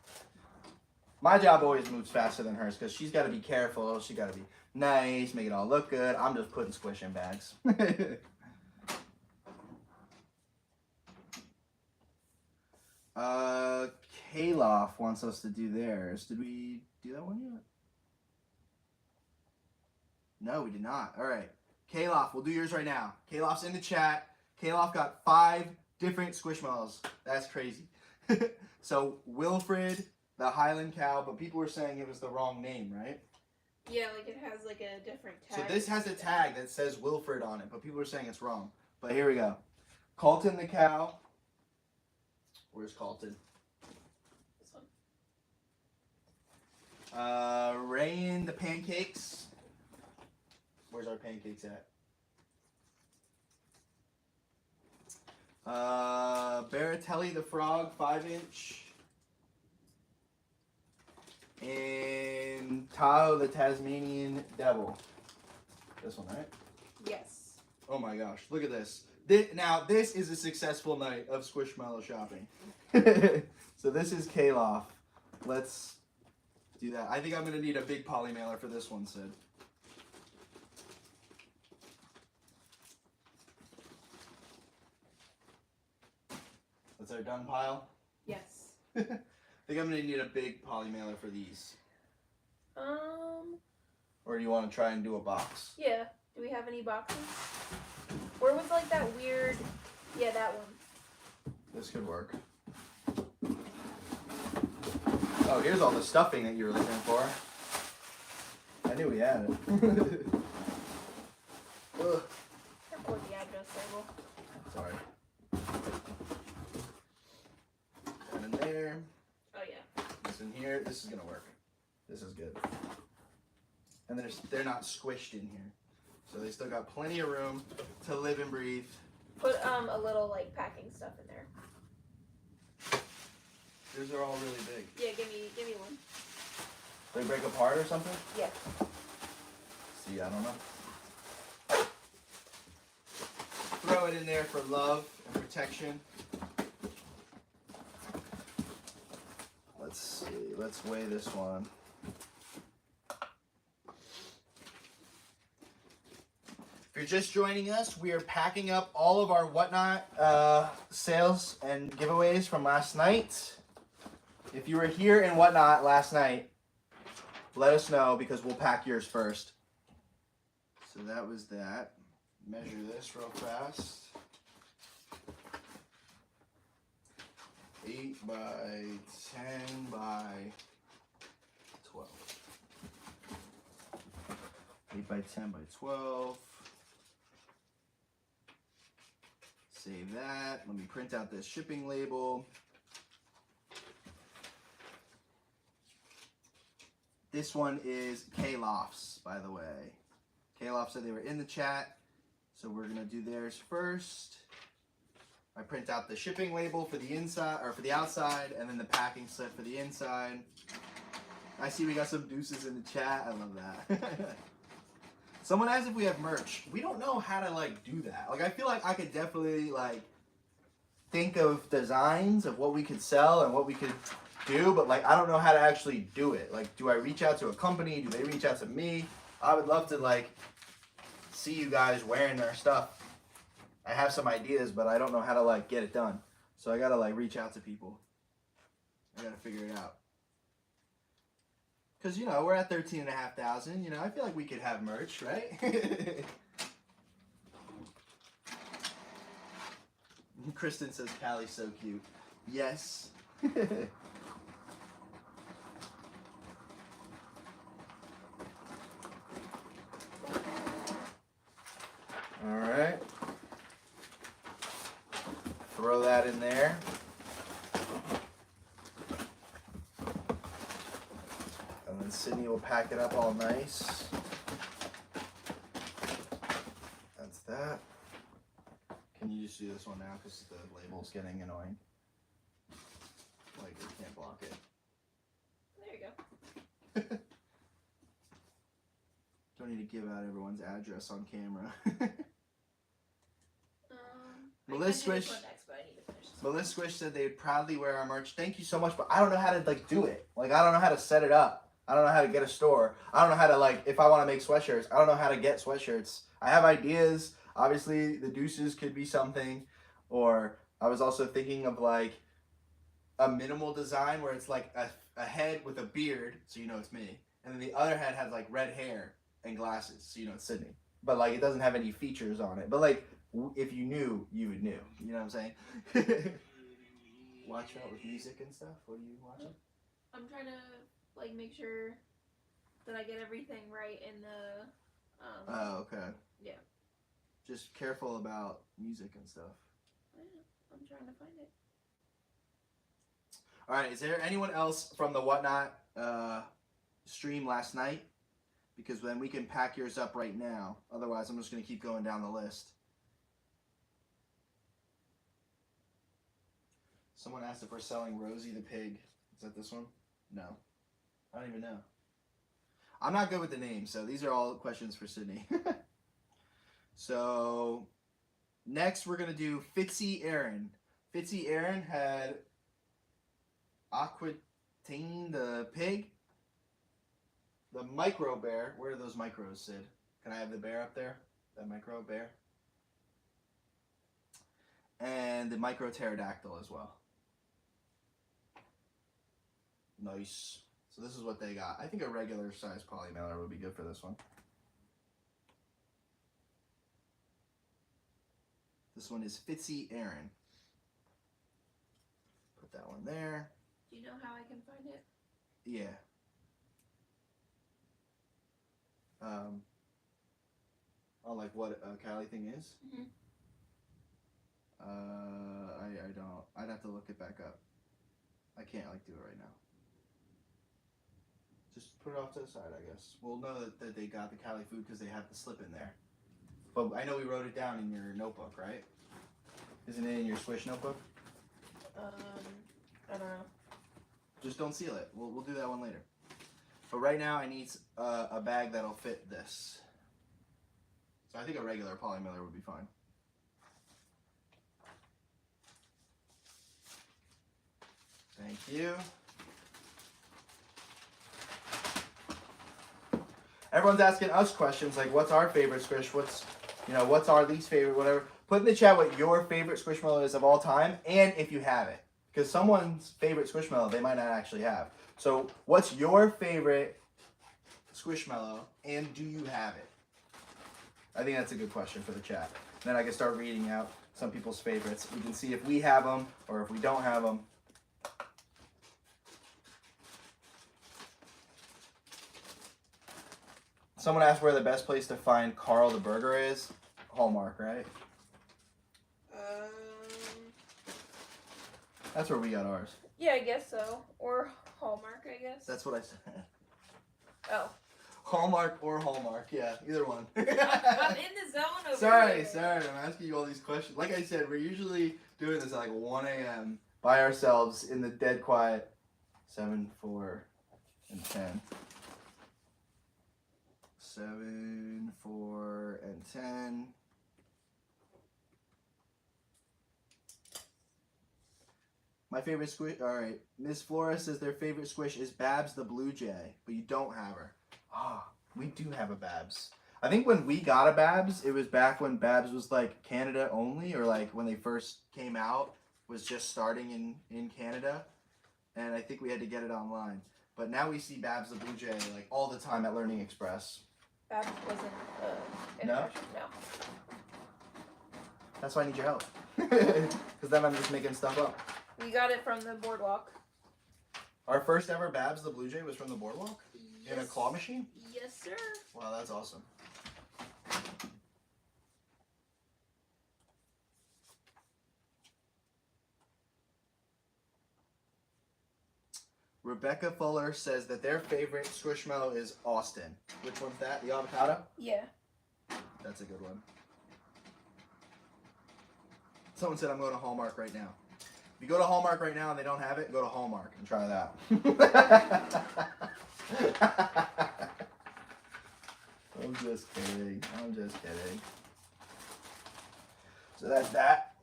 My job always moves faster than hers because she's got to be careful. She's got to be nice, make it all look good. I'm just putting Squish in bags. Kalof wants us to do theirs. Did we do that one yet? No, we did not. All right. Kalof, we'll do yours right now. Kalof's in the chat. Kalof got 5 different Squishmallows. That's crazy. So, Wilfred, the Highland Cow, but people were saying it was the wrong name, right? Yeah, like it has like a different tag. So this has a tag that says Wilfred on it, but people are saying it's wrong. But here we go. Colton the cow. Where's Colton? This one. Rayan the pancakes. Where's our pancakes at? Baratelli the frog, 5-inch. And Tahoe the Tasmanian devil. This one, right? Yes. Oh my gosh, look at this. Now, this is a successful night of Squishmallow shopping. So this is Kalof. Let's do that. I think I'm going to need a big poly mailer for this one, Sid. That's our done pile? Yes. I think I'm going to need a big poly mailer for these. Or do you want to try and do a box? Yeah. Do we have any boxes? Where was like that weird... Yeah, that one. This could work. Oh, here's all the stuffing that you were looking for. I knew we had it. Ugh. Careful with the address label. Sorry. And in there. Oh, yeah. This in here. This is going to work. This is good. And they're not squished in here. So they still got plenty of room to live and breathe. Put a little like packing stuff in there. These are all really big. Yeah, give me one. They break apart or something? Yeah. See, I don't know. Throw it in there for love and protection. Let's see. Let's weigh this one. If you're just joining us, we are packing up all of our Whatnot sales and giveaways from last night. If you were here in Whatnot last night, let us know because we'll pack yours first. So that was that. Measure this real fast. 8 by 10 by 12. 8 by 10 by 12. Save that. Let me print out this shipping label. This one is Kalof's, by the way. Kalof said they were in the chat, so we're gonna do theirs first. I print out the shipping label for the inside or for the outside, and then the packing slip for the inside. I see we got some deuces in the chat. I love that. Someone asked if we have merch. We don't know how to like do that. Like I feel like I could definitely like think of designs of what we could sell and what we could do, but like I don't know how to actually do it. Like, do I reach out to a company? Do they reach out to me? I would love to like see you guys wearing our stuff. I have some ideas, but I don't know how to like get it done. So I gotta like reach out to people. I gotta figure it out. Cause you know we're at 13,500. You know I feel like we could have merch, right? Kristen says Callie's so cute. Yes. All right. Throw that in there. And then Sydney will pack it up all nice. That's that. Can you just do this one now because the label's getting annoying? Like, we can't block it. There you go. Don't need to give out everyone's address on camera. Melissa can do this Squish. one next, but I need to finish this one. Melissa Squish said they'd proudly wear our merch. Thank you so much, but I don't know how to like do it. Like I don't know how to set it up. I don't know how to get a store. I don't know how to like if I want to make sweatshirts. I don't know how to get sweatshirts. I have ideas. Obviously, the deuces could be something, or I was also thinking of like a minimal design where it's like a head with a beard, so you know it's me, and then the other head has like red hair and glasses, so you know it's Sydney. But like it doesn't have any features on it. But like if you knew, you would knew. You know what I'm saying? Watch out with music and stuff. What are you watching? I'm trying to like make sure that I get everything right in the. Oh, okay. Yeah. Just careful about music and stuff. I'm trying to find it. All right. Is there anyone else from the Whatnot stream last night? Because then we can pack yours up right now. Otherwise, I'm just going to keep going down the list. Someone asked if we're selling Rosie the pig. Is that this one? No. I don't even know. I'm not good with the names, so these are all questions for Sydney. So, next we're going to do Fitzy Aaron. Fitzy Aaron had Aquitaine the pig, the micro bear. Where are those micros, Sid? Can I have the bear up there? That micro bear? And the micro pterodactyl as well. Nice. So this is what they got. I think a regular size poly mailer would be good for this one. This one is Fitzy Aaron. Put that one there. Do you know how I can find it? Yeah. On like what a Cali thing is? Mm-hmm. I don't. I'd have to look it back up. I can't like do it right now. Just put it off to the side, I guess. We'll know that they got the Cali food because they have the slip in there. But I know we wrote it down in your notebook, right? Isn't it in your Swish notebook? I don't know. Just don't seal it. We'll do that one later. But right now I need a bag that'll fit this. So I think a regular poly mailer would be fine. Thank you. Everyone's asking us questions like, what's our favorite Squish? What's our least favorite, whatever. Put in the chat what your favorite Squishmallow is of all time, and if you have it. Because someone's favorite Squishmallow they might not actually have. So what's your favorite Squishmallow, and do you have it? I think that's a good question for the chat. And then I can start reading out some people's favorites. We can see if we have them, or if we don't have them. Someone asked where the best place to find Carl the Burger is. Hallmark, right? That's where we got ours. Yeah, I guess so. Or Hallmark, I guess. That's what I said. Oh. Hallmark or Hallmark, yeah, either one. I'm in the zone over Sorry, here. I'm asking you all these questions. Like I said, we're usually doing this at like 1 a.m. by ourselves in the dead quiet. 7, 4, and 10. 7, 4, and 10. My favorite squish. All right, Miss Flora says their favorite squish is Babs the Blue Jay, but you don't have her. Ah, we do have a Babs. I think when we got a Babs, it was back when Babs was like Canada only, or like when they first came out, was just starting in Canada, and I think we had to get it online. But now we see Babs the Blue Jay like all the time at Learning Express. Babs wasn't in No? fashion, no. That's why I need your help, because then I'm just making stuff up. We got it from the boardwalk. Our first ever Babs the Blue Jay was from the boardwalk? Yes. In a claw machine? Yes, sir. Wow, that's awesome. Rebecca Fuller says that their favorite Squishmallow is Austin. Which one's that? The avocado? Yeah. That's a good one. Someone said I'm going to Hallmark right now. If you go to Hallmark right now and they don't have it, go to Hallmark and try that. I'm just kidding. I'm just kidding. So that's that.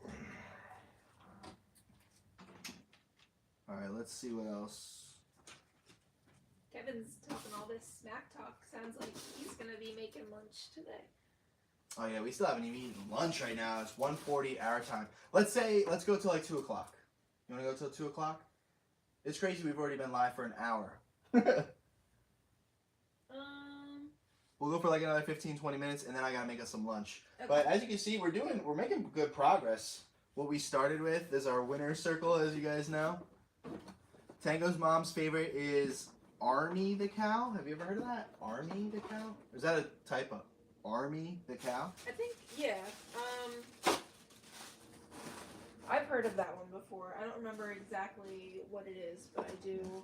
Ivan's talking all this smack talk. Sounds like he's gonna be making lunch today. Oh yeah, we still haven't even eaten lunch right now. It's 1:40 our time. Let's go till like 2 o'clock. You wanna go till 2 o'clock? It's crazy we've already been live for an hour. We'll go for like another 15-20 minutes and then I gotta make us some lunch. Okay. But as you can see, we're making good progress. What we started with is our winner's circle, as you guys know. Tango's mom's favorite is Army the cow. Have you ever heard of that? Army the cow? Or is that a typo? Army the cow? I think, yeah. I've heard of that one before. I don't remember exactly what it is, but I do.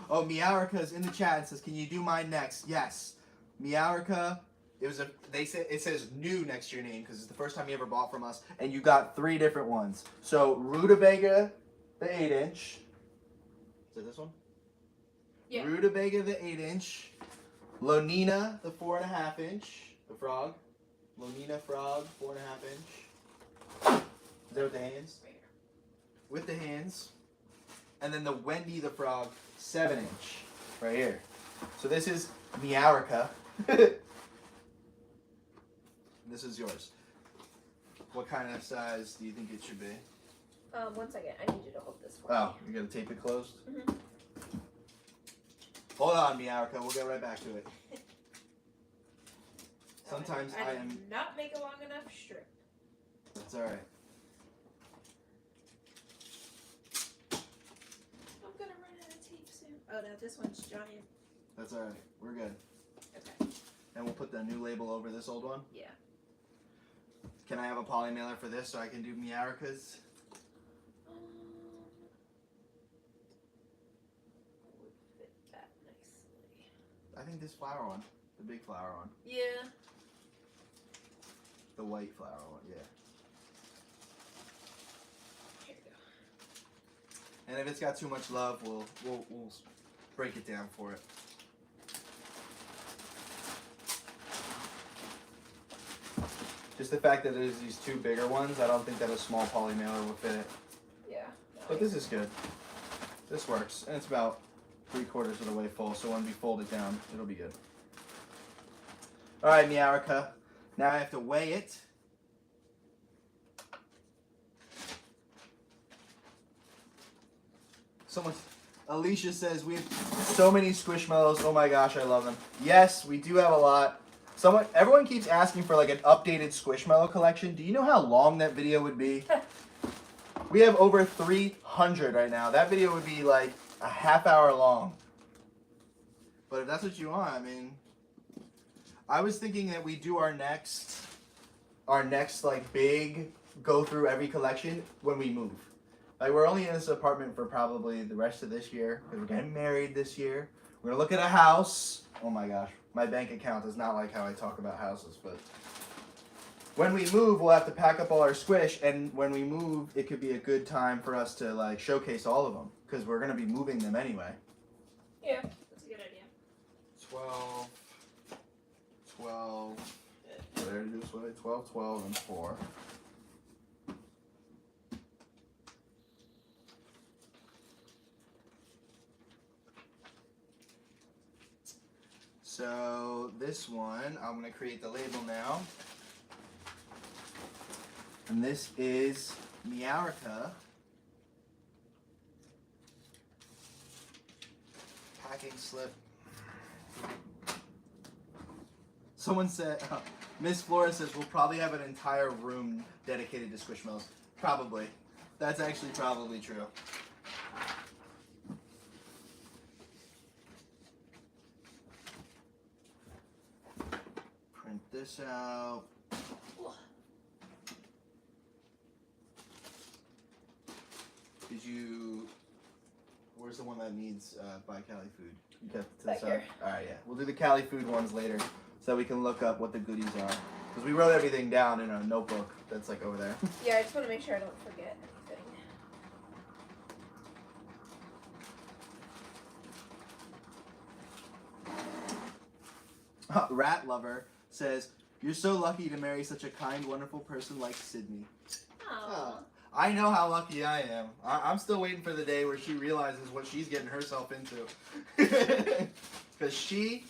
Oh, Meowrica's in the chat and says, "Can you do mine next?" Yes. Meowrica, it says new next to your name because it's the first time you ever bought from us, and you got 3 different ones. So Rutabaga, the 8-inch. Is it this one? Yeah. Rutabaga, the 8-inch. Lonina, the 4.5-inch. The frog. Lonina frog, 4.5-inch. Is that with the hands? Right here. With the hands. And then the Wendy the frog, 7-inch. Right here. So this is Meowrica. This is yours. What kind of size do you think it should be? 1 second. I need you to hold this for Oh, you gotta tape it closed? Mhm. Hold on, Meowrica. We'll get right back to it. Sometimes I I did am... not make a long enough strip. That's alright. I'm gonna run out of tape soon. Oh no, this one's giant. That's alright. We're good. Okay. And we'll put the new label over this old one? Yeah. Can I have a poly mailer for this so I can do Meowrica's? Would fit that nicely. I think this flower one. The big flower one. Yeah. The white flower one, yeah. Here we go. And if it's got too much love, we'll break it down for it. Just the fact that there's these 2 bigger ones, I don't think that a small poly mailer will fit it. Yeah. No, But this is good. This works. And it's about 3/4 of the way full, so when we fold it down, it'll be good. Alright, Meowrica. Now I have to weigh it. Alicia says we have so many Squishmallows. Oh my gosh, I love them. Yes, we do have a lot. Everyone keeps asking for like an updated Squishmallow collection. Do you know how long that video would be? We have over 300 right now. That video would be like a half-hour long. But if that's what you want, I mean, I was thinking that we do our next like big go through every collection when we move. Like we're only in this apartment for probably the rest of this year because we're getting married this year. We're gonna look at a house. Oh my gosh, my bank account is not like how I talk about houses, but when we move, we'll have to pack up all our Squish, and when we move, it could be a good time for us to like showcase all of them because we're gonna be moving them anyway. Yeah, that's a good idea. 12, 12, there it is, 12, 12, and 4. So this one, I'm going to create the label now. And this is Meowrica. Packing slip. Someone said, Miss Flora says, we'll probably have an entire room dedicated to Squishmallows. Probably. That's actually probably true. Print this out. Where's the one that needs by Cali Food? You got to the Back side? here. Alright, yeah. We'll do the Cali Food ones later so we can look up what the goodies are. Because we wrote everything down in a notebook that's like over there. Yeah, I just want to make sure I don't forget anything. Rat Lover says, "You're so lucky to marry such a kind, wonderful person like Sydney." Aww. I know how lucky I am. I'm still waiting for the day where she realizes what she's getting herself into. Because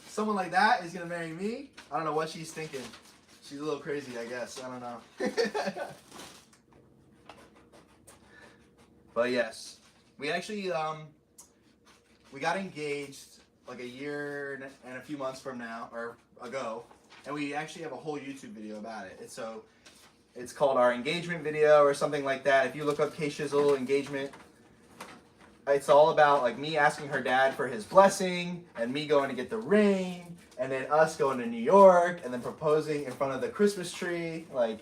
someone like that is going to marry me. I don't know what she's thinking. She's a little crazy, I guess. I don't know. But yes, we actually, we got engaged like a year and a few months from now, or ago. And we actually have a whole YouTube video about it. It's called our engagement video or something like that. If you look up K-Shizzle engagement, it's all about like me asking her dad for his blessing and me going to get the ring and then us going to New York and then proposing in front of the Christmas tree. Like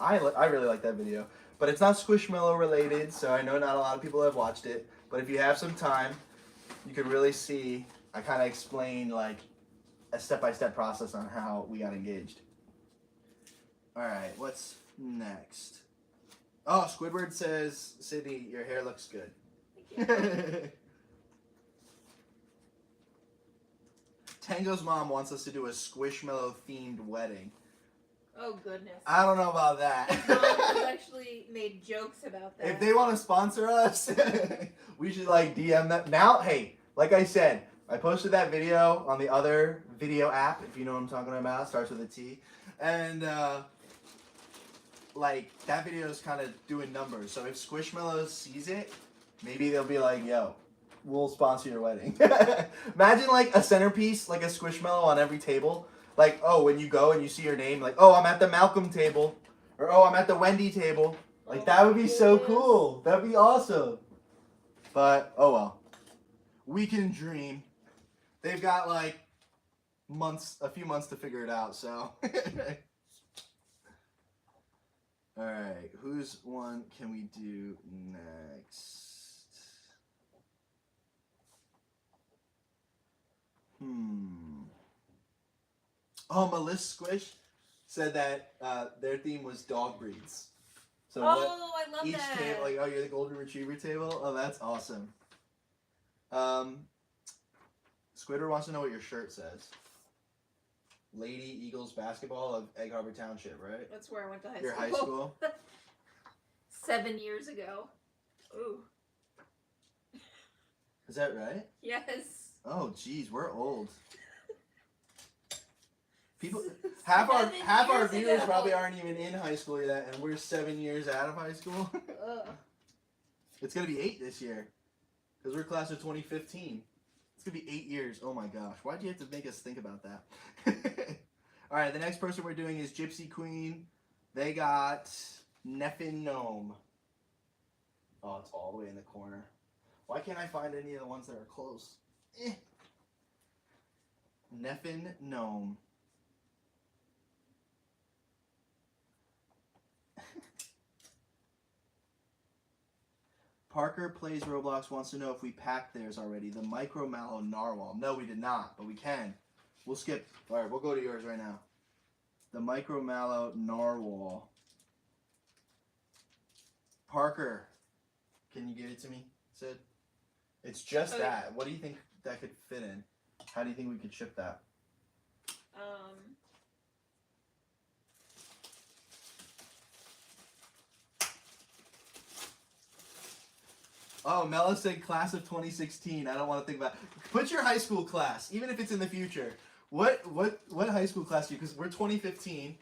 I really like that video, but it's not Squishmallow related, so I know not a lot of people have watched it. But if you have some time, you can really see I kind of explain like a step-by-step process on how we got engaged. All right, what's next? Oh, Squidward says, Sydney, your hair looks good. Tango's mom wants us to do a Squishmallow themed wedding. Oh goodness. I don't know about that. Mom has actually made jokes about that. If they want to sponsor us, we should like DM them. Now, hey, like I said, I posted that video on the other video app, if you know what I'm talking about. It starts with a T. And like that video is kind of doing numbers. So if Squishmallows sees it, maybe they'll be like, yo, we'll sponsor your wedding. Imagine like a centerpiece, like a Squishmallow on every table. Like, oh, when you go and you see your name, like, oh, I'm at the Malcolm table. Or, oh, I'm at the Wendy table. Like, that would be so cool. That'd be awesome. But, oh well. We can dream. They've got like a few months to figure it out, so. Alright, whose one can we do next? Oh, Melissa Squish said that their theme was dog breeds. So I love each that. table, like, oh, you're the golden retriever table? Oh, that's awesome. Squidward wants to know what your shirt says. Lady Eagles basketball of Egg Harbor Township, right? That's where I went to high Your school. high school? 7 years ago. Ooh. Is that right? Yes. Oh, geez, we're old. People, half our viewers probably aren't even in high school yet, and we're 7 years out of high school. It's gonna be 8 this year, because we're class of 2015. It's gonna be 8 years. Oh my gosh, why'd you have to make us think about that? All right, the next person we're doing is Gypsy Queen. They got Neffin Gnome. Oh, it's all the way in the corner. Why can't I find any of the ones that are close? Neffin Gnome. Parker Plays Roblox wants to know if we packed theirs already. The Micro Mallow Narwhal. No, we did not, but we can. We'll skip. All right, we'll go to yours right now. The Micro Mallow Narwhal. Parker, can you give it to me, Sid? It's just that. What do you think that could fit in? How do you think we could ship that? Oh, Mela said class of 2016. I don't want to think about it. Put your high school class, even if it's in the future. What high school class do you? Because we're 2015.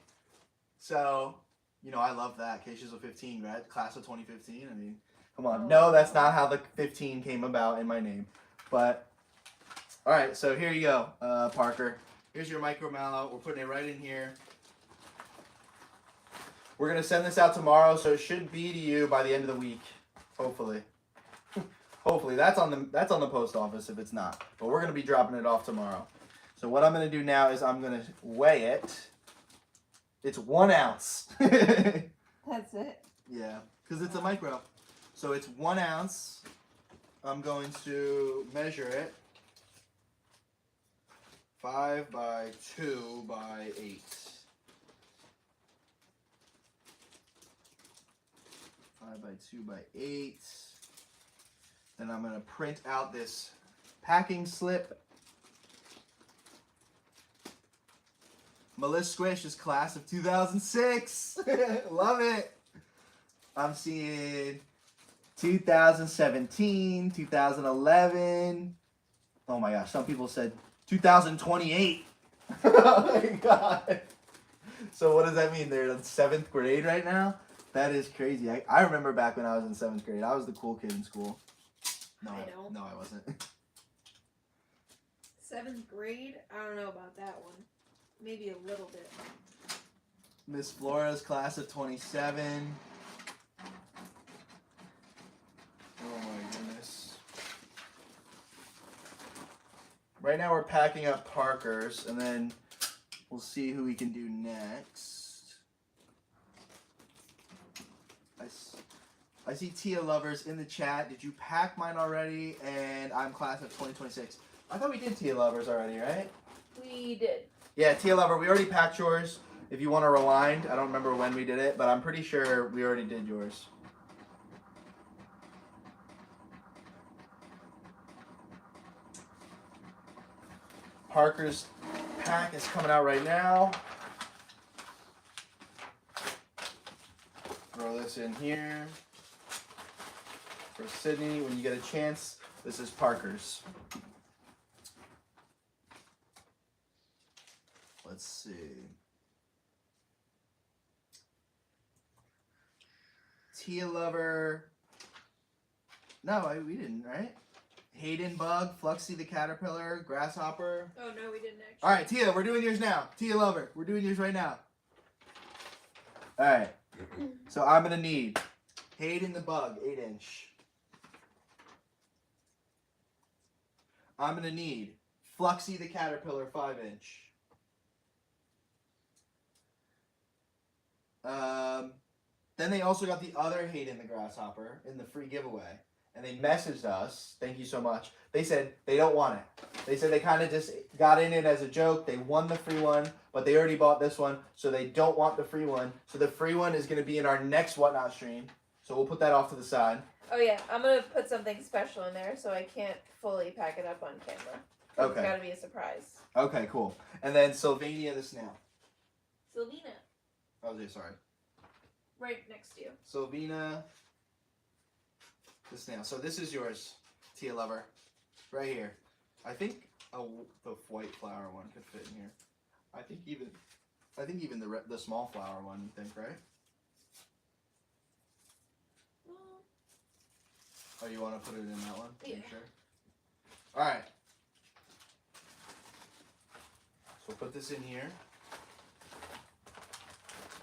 So, you know, I love that. K-Shizzle 15, right? Class of 2015. I mean, come on. No, that's not how the 15 came about in my name. But, all right. So here you go, Parker. Here's your Micro Mallow. We're putting it right in here. We're going to send this out tomorrow, so it should be to you by the end of the week, hopefully. Hopefully, that's on the post office if it's not. But we're going to be dropping it off tomorrow. So what I'm going to do now is I'm going to weigh it. It's 1 ounce. That's it? Yeah, because it's a micro. So it's 1 ounce. I'm going to measure it. 5 by 2 by 8. 5 by 2 by 8. Then I'm going to print out this packing slip. Melissa Squish is class of 2006. Love it. I'm seeing 2017, 2011. Oh my gosh, some people said 2028. Oh my god. So what does that mean? They're in 7th grade right now? That is crazy. I remember back when I was in 7th grade. I was the cool kid in school. No, I don't. No, I wasn't. 7th grade? I don't know about that one. Maybe a little bit. Miss Flora's class of 27. Oh my goodness. Right now we're packing up Parker's, and then we'll see who we can do next. I see Tia Lovers in the chat. Did you pack mine already? And I'm class of 2026. I thought we did Tia Lovers already, right? We did. Yeah, Tia Lover, we already packed yours. If you want to rewind, I don't remember when we did it, but I'm pretty sure we already did yours. Parker's pack is coming out right now. Throw this in here. For Sydney, when you get a chance, this is Parker's. Let's see. Tia Lover. No, we didn't, right? Hayden Bug, Fluxy the Caterpillar, Grasshopper. Oh, no, we didn't actually. All right, Tia, we're doing yours now. Tia Lover, we're doing yours right now. All right. So I'm going to need Hayden the Bug, 8-inch. I'm going to need Fluxy the Caterpillar, 5-inch. Then they also got the other Hayden the Grasshopper in the free giveaway. And they messaged us. Thank you so much. They said they don't want it. They said they kind of just got in it as a joke. They won the free one, but they already bought this one, so they don't want the free one. So the free one is going to be in our next Whatnot stream. So we'll put that off to the side. Oh, yeah. I'm going to put something special in there, so I can't fully pack it up on camera. Okay. It's got to be a surprise. Okay, cool. And then Sylvania the Snail. Sylvina. Oh, sorry. Right next to you. Sylvina the Snail. So this is yours, Tia Lover. Right here. I think the white flower one could fit in here. I think even the small flower one, you think, right? Oh, you want to put it in that one? Yeah. Sure. All right. So put this in here.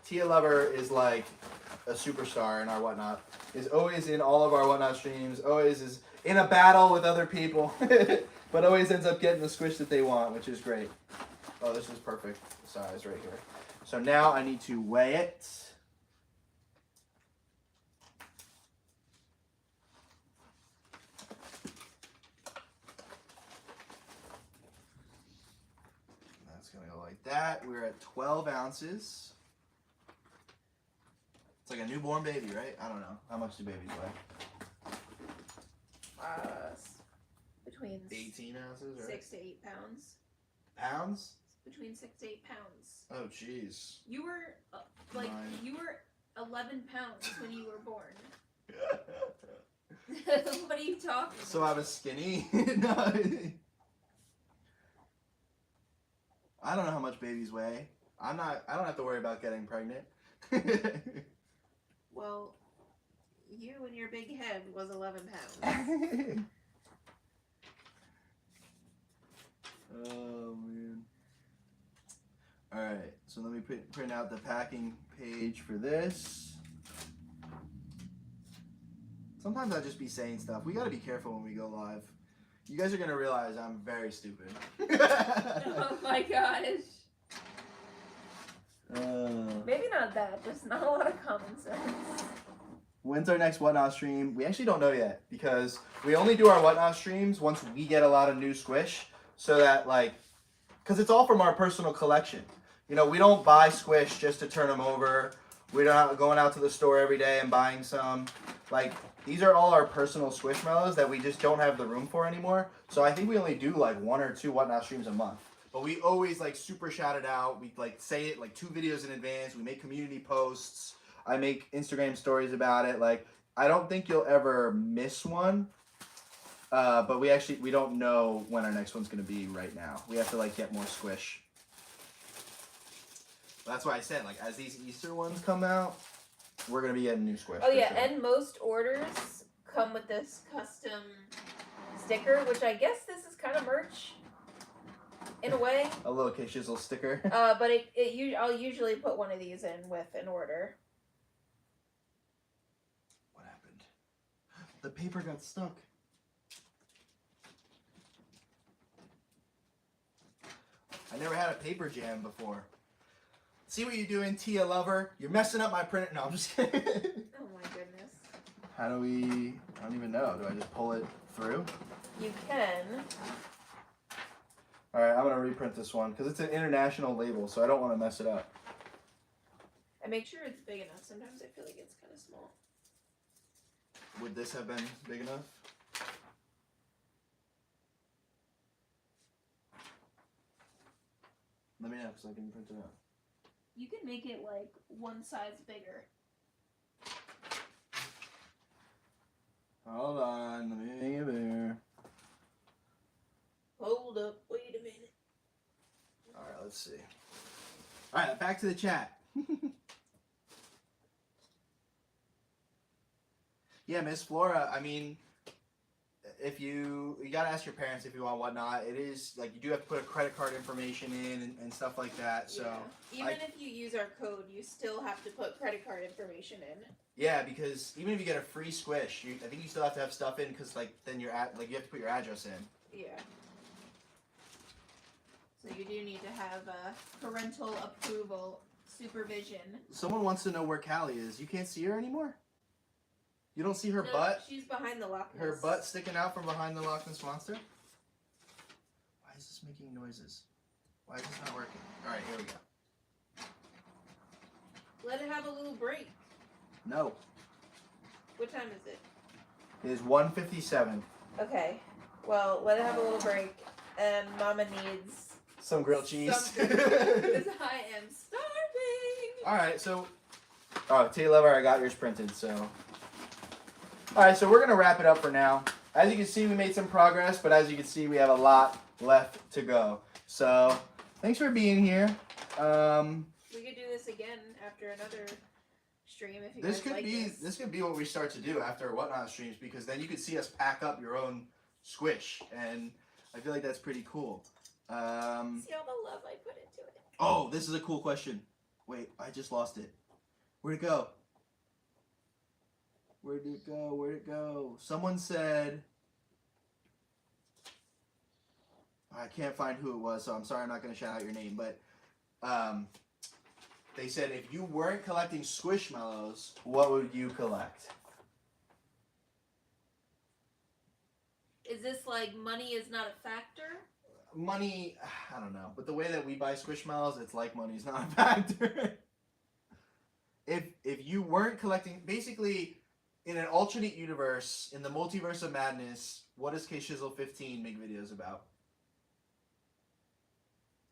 Tia Lover is like a superstar in our Whatnot. Is always in all of our Whatnot streams. Always is in a battle with other people, but always ends up getting the squish that they want, which is great. Oh, this is perfect size right here. So now I need to weigh it. That's gonna go like that. We're at 12 ounces. It's like a newborn baby, right? I don't know. How much do babies weigh? Between 18 ounces, right? 6 to 8 pounds. Pounds? Between 6 to 8 pounds. Oh, jeez. You were you were 11 pounds when you were born. What are you talking about? So I was skinny? No. I don't know how much babies weigh. I don't have to worry about getting pregnant. Well, you and your big head was 11 pounds. Oh, man. Alright, so let me print out the packing page for this. Sometimes I just be saying stuff. We gotta be careful when we go live. You guys are gonna realize I'm very stupid. Oh my gosh. Maybe not that, just not a lot of common sense. When's our next Whatnot stream? We actually don't know yet because we only do our Whatnot streams once we get a lot of new squish. So that, like, because it's all from our personal collection. You know, we don't buy squish just to turn them over. We're not going out to the store every day and buying some. Like, these are all our personal Squishmallows that we just don't have the room for anymore. So I think we only do like 1 or 2 Whatnot streams a month. But we always like super shout it out. We like say it like 2 videos in advance. We make community posts. I make Instagram stories about it. Like, I don't think you'll ever miss one. But we don't know when our next one's gonna be right now. We have to like get more squish. That's why I said like as these Easter ones come out, we're gonna be getting new squish. Oh yeah, sure. and most orders come with this custom sticker, which I guess this is kind of merch in a way. A little K-Shizzle sticker. But I'll usually put one of these in with an order. What happened? The paper got stuck. I never had a paper jam before. See what you're doing, Tia Lover? You're messing up my printer. No, I'm just kidding. Oh my goodness. How do we... I don't even know. Do I just pull it through? You can. Alright, I'm going to reprint this one because it's an international label, so I don't want to mess it up. And make sure it's big enough. Sometimes I feel like it's kind of small. Would this have been big enough? Let me know because I can print it out. You can make it like one size bigger. Hold on, let me make it bigger. Hold up, wait a minute. Alright, let's see. Alright, back to the chat. Yeah, Miss Flora, I mean, if you gotta ask your parents if you want whatnot. It is, like, you do have to put a credit card information in and stuff like that, so. Yeah. Even if you use our code, you still have to put credit card information in. Yeah, because even if you get a free squish, I think you still have to have stuff in because, like, then you have to put your address in. Yeah. So you do need to have parental approval, supervision. Someone wants to know where Callie is. You can't see her anymore? You don't see her butt? She's behind the Loch Ness. Her butt sticking out from behind the Loch Ness Monster? Why is this making noises? Why is this not working? Alright, here we go. Let it have a little break. No. What time is it? It is 1:57. Okay. Well, let it have a little break. And Mama needs Some grilled cheese. something because I am starving. Alright, so... Oh, Tia Lover, I got yours printed, so... Alright, so we're going to wrap it up for now. As you can see, we made some progress, but as you can see, we have a lot left to go. So, thanks for being here. We could do this again after another stream if you guys like this. This could be what we start to do after Whatnot streams, because then you could see us pack up your own squish, and I feel like that's pretty cool. See all the love I put into it. Oh, this is a cool question. Wait, I just lost it. Where'd it go? Where'd it go? Where'd it go? Someone said... I can't find who it was, so I'm sorry I'm not going to shout out your name, but they said if you weren't collecting Squishmallows, what would you collect? Is this like money is not a factor? Money, I don't know, but the way that we buy Squishmallows, it's like money's not a factor. If you weren't collecting, basically, in an alternate universe, in the multiverse of madness, what does K-Shizzle15 make videos about?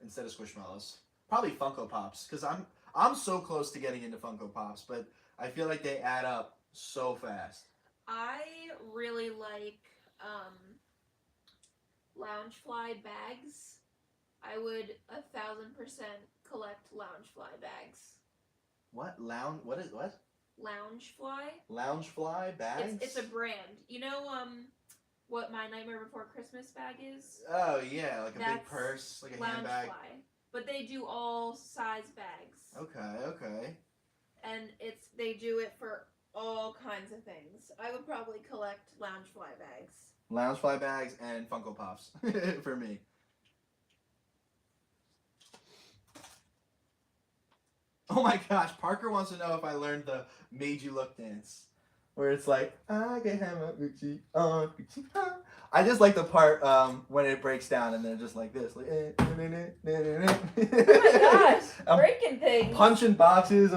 Instead of Squishmallows. Probably Funko Pops, because I'm so close to getting into Funko Pops, but I feel like they add up so fast. I really like Loungefly bags. I would 1000% collect Loungefly bags. What? What is what? Loungefly. Loungefly bags? It's a brand. You know what my Nightmare Before Christmas bag is? Oh yeah, like a big That's purse, like a handbag. Loungefly. But they do all size bags. Okay. And they do it for all kinds of things. I would probably collect Loungefly bags. Loungefly bags and Funko Pops for me. Oh my gosh, Parker wants to know if I learned the Made You Look dance. Where it's like, I can have a Gucci on Gucci. I just like the part when it breaks down and they're just like this. Like, Oh my gosh, I'm breaking things. punching boxes.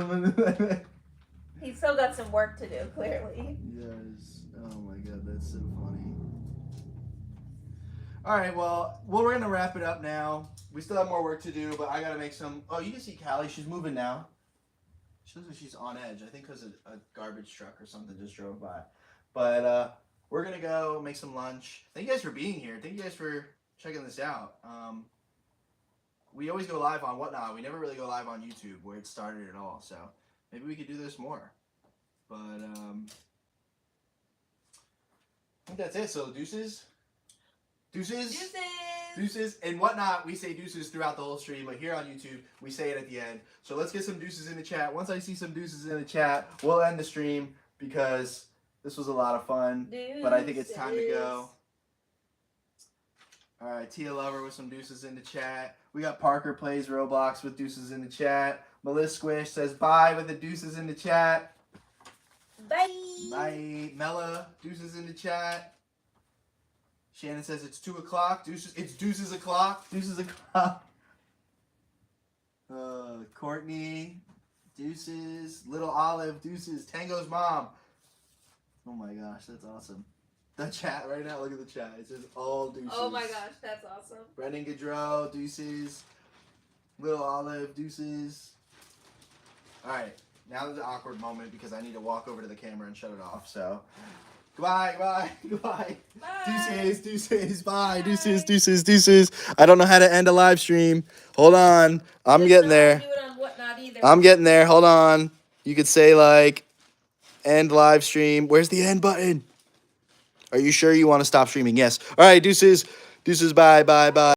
He's still got some work to do, clearly. Yes. Oh my god, that's so funny. Alright, well, we're going to wrap it up now. We still have more work to do, but I got to make some... Oh, you can see Callie. She's moving now. She looks like she's on edge. I think because a garbage truck or something just drove by. But we're gonna go make some lunch. Thank you guys for being here. Thank you guys for checking this out. We always go live on Whatnot. We never really go live on YouTube where it started at all. So maybe we could do this more. But I think that's it. So deuces. Deuces and Whatnot, we say deuces throughout the whole stream, but here on YouTube, we say it at the end. So let's get some deuces in the chat. Once I see some deuces in the chat, we'll end the stream because this was a lot of fun. Deuces. But I think it's time to go. All right, Tia Lover with some deuces in the chat. We got Parker Plays Roblox with deuces in the chat. Melissa Squish says bye with the deuces in the chat. Bye. Bye. Mella, deuces in the chat. Shannon says it's 2 o'clock. It's deuces o'clock. Deuces o'clock. Courtney, deuces. Little Olive, deuces. Tango's mom. Oh my gosh, that's awesome. The chat right now, look at the chat. It says all deuces. Oh my gosh, that's awesome. Brendan Gaudreau, deuces. Little Olive, deuces. All right, now there's an awkward moment because I need to walk over to the camera and shut it off. So, goodbye. Bye. Deuces, bye. Deuces. I don't know how to end a live stream. Hold on, I'm getting there. Do it on Whatnot either. I'm getting there. Hold on. You could say like, end live stream. Where's the end button? Are you sure you want to stop streaming? Yes. All right, deuces. Bye.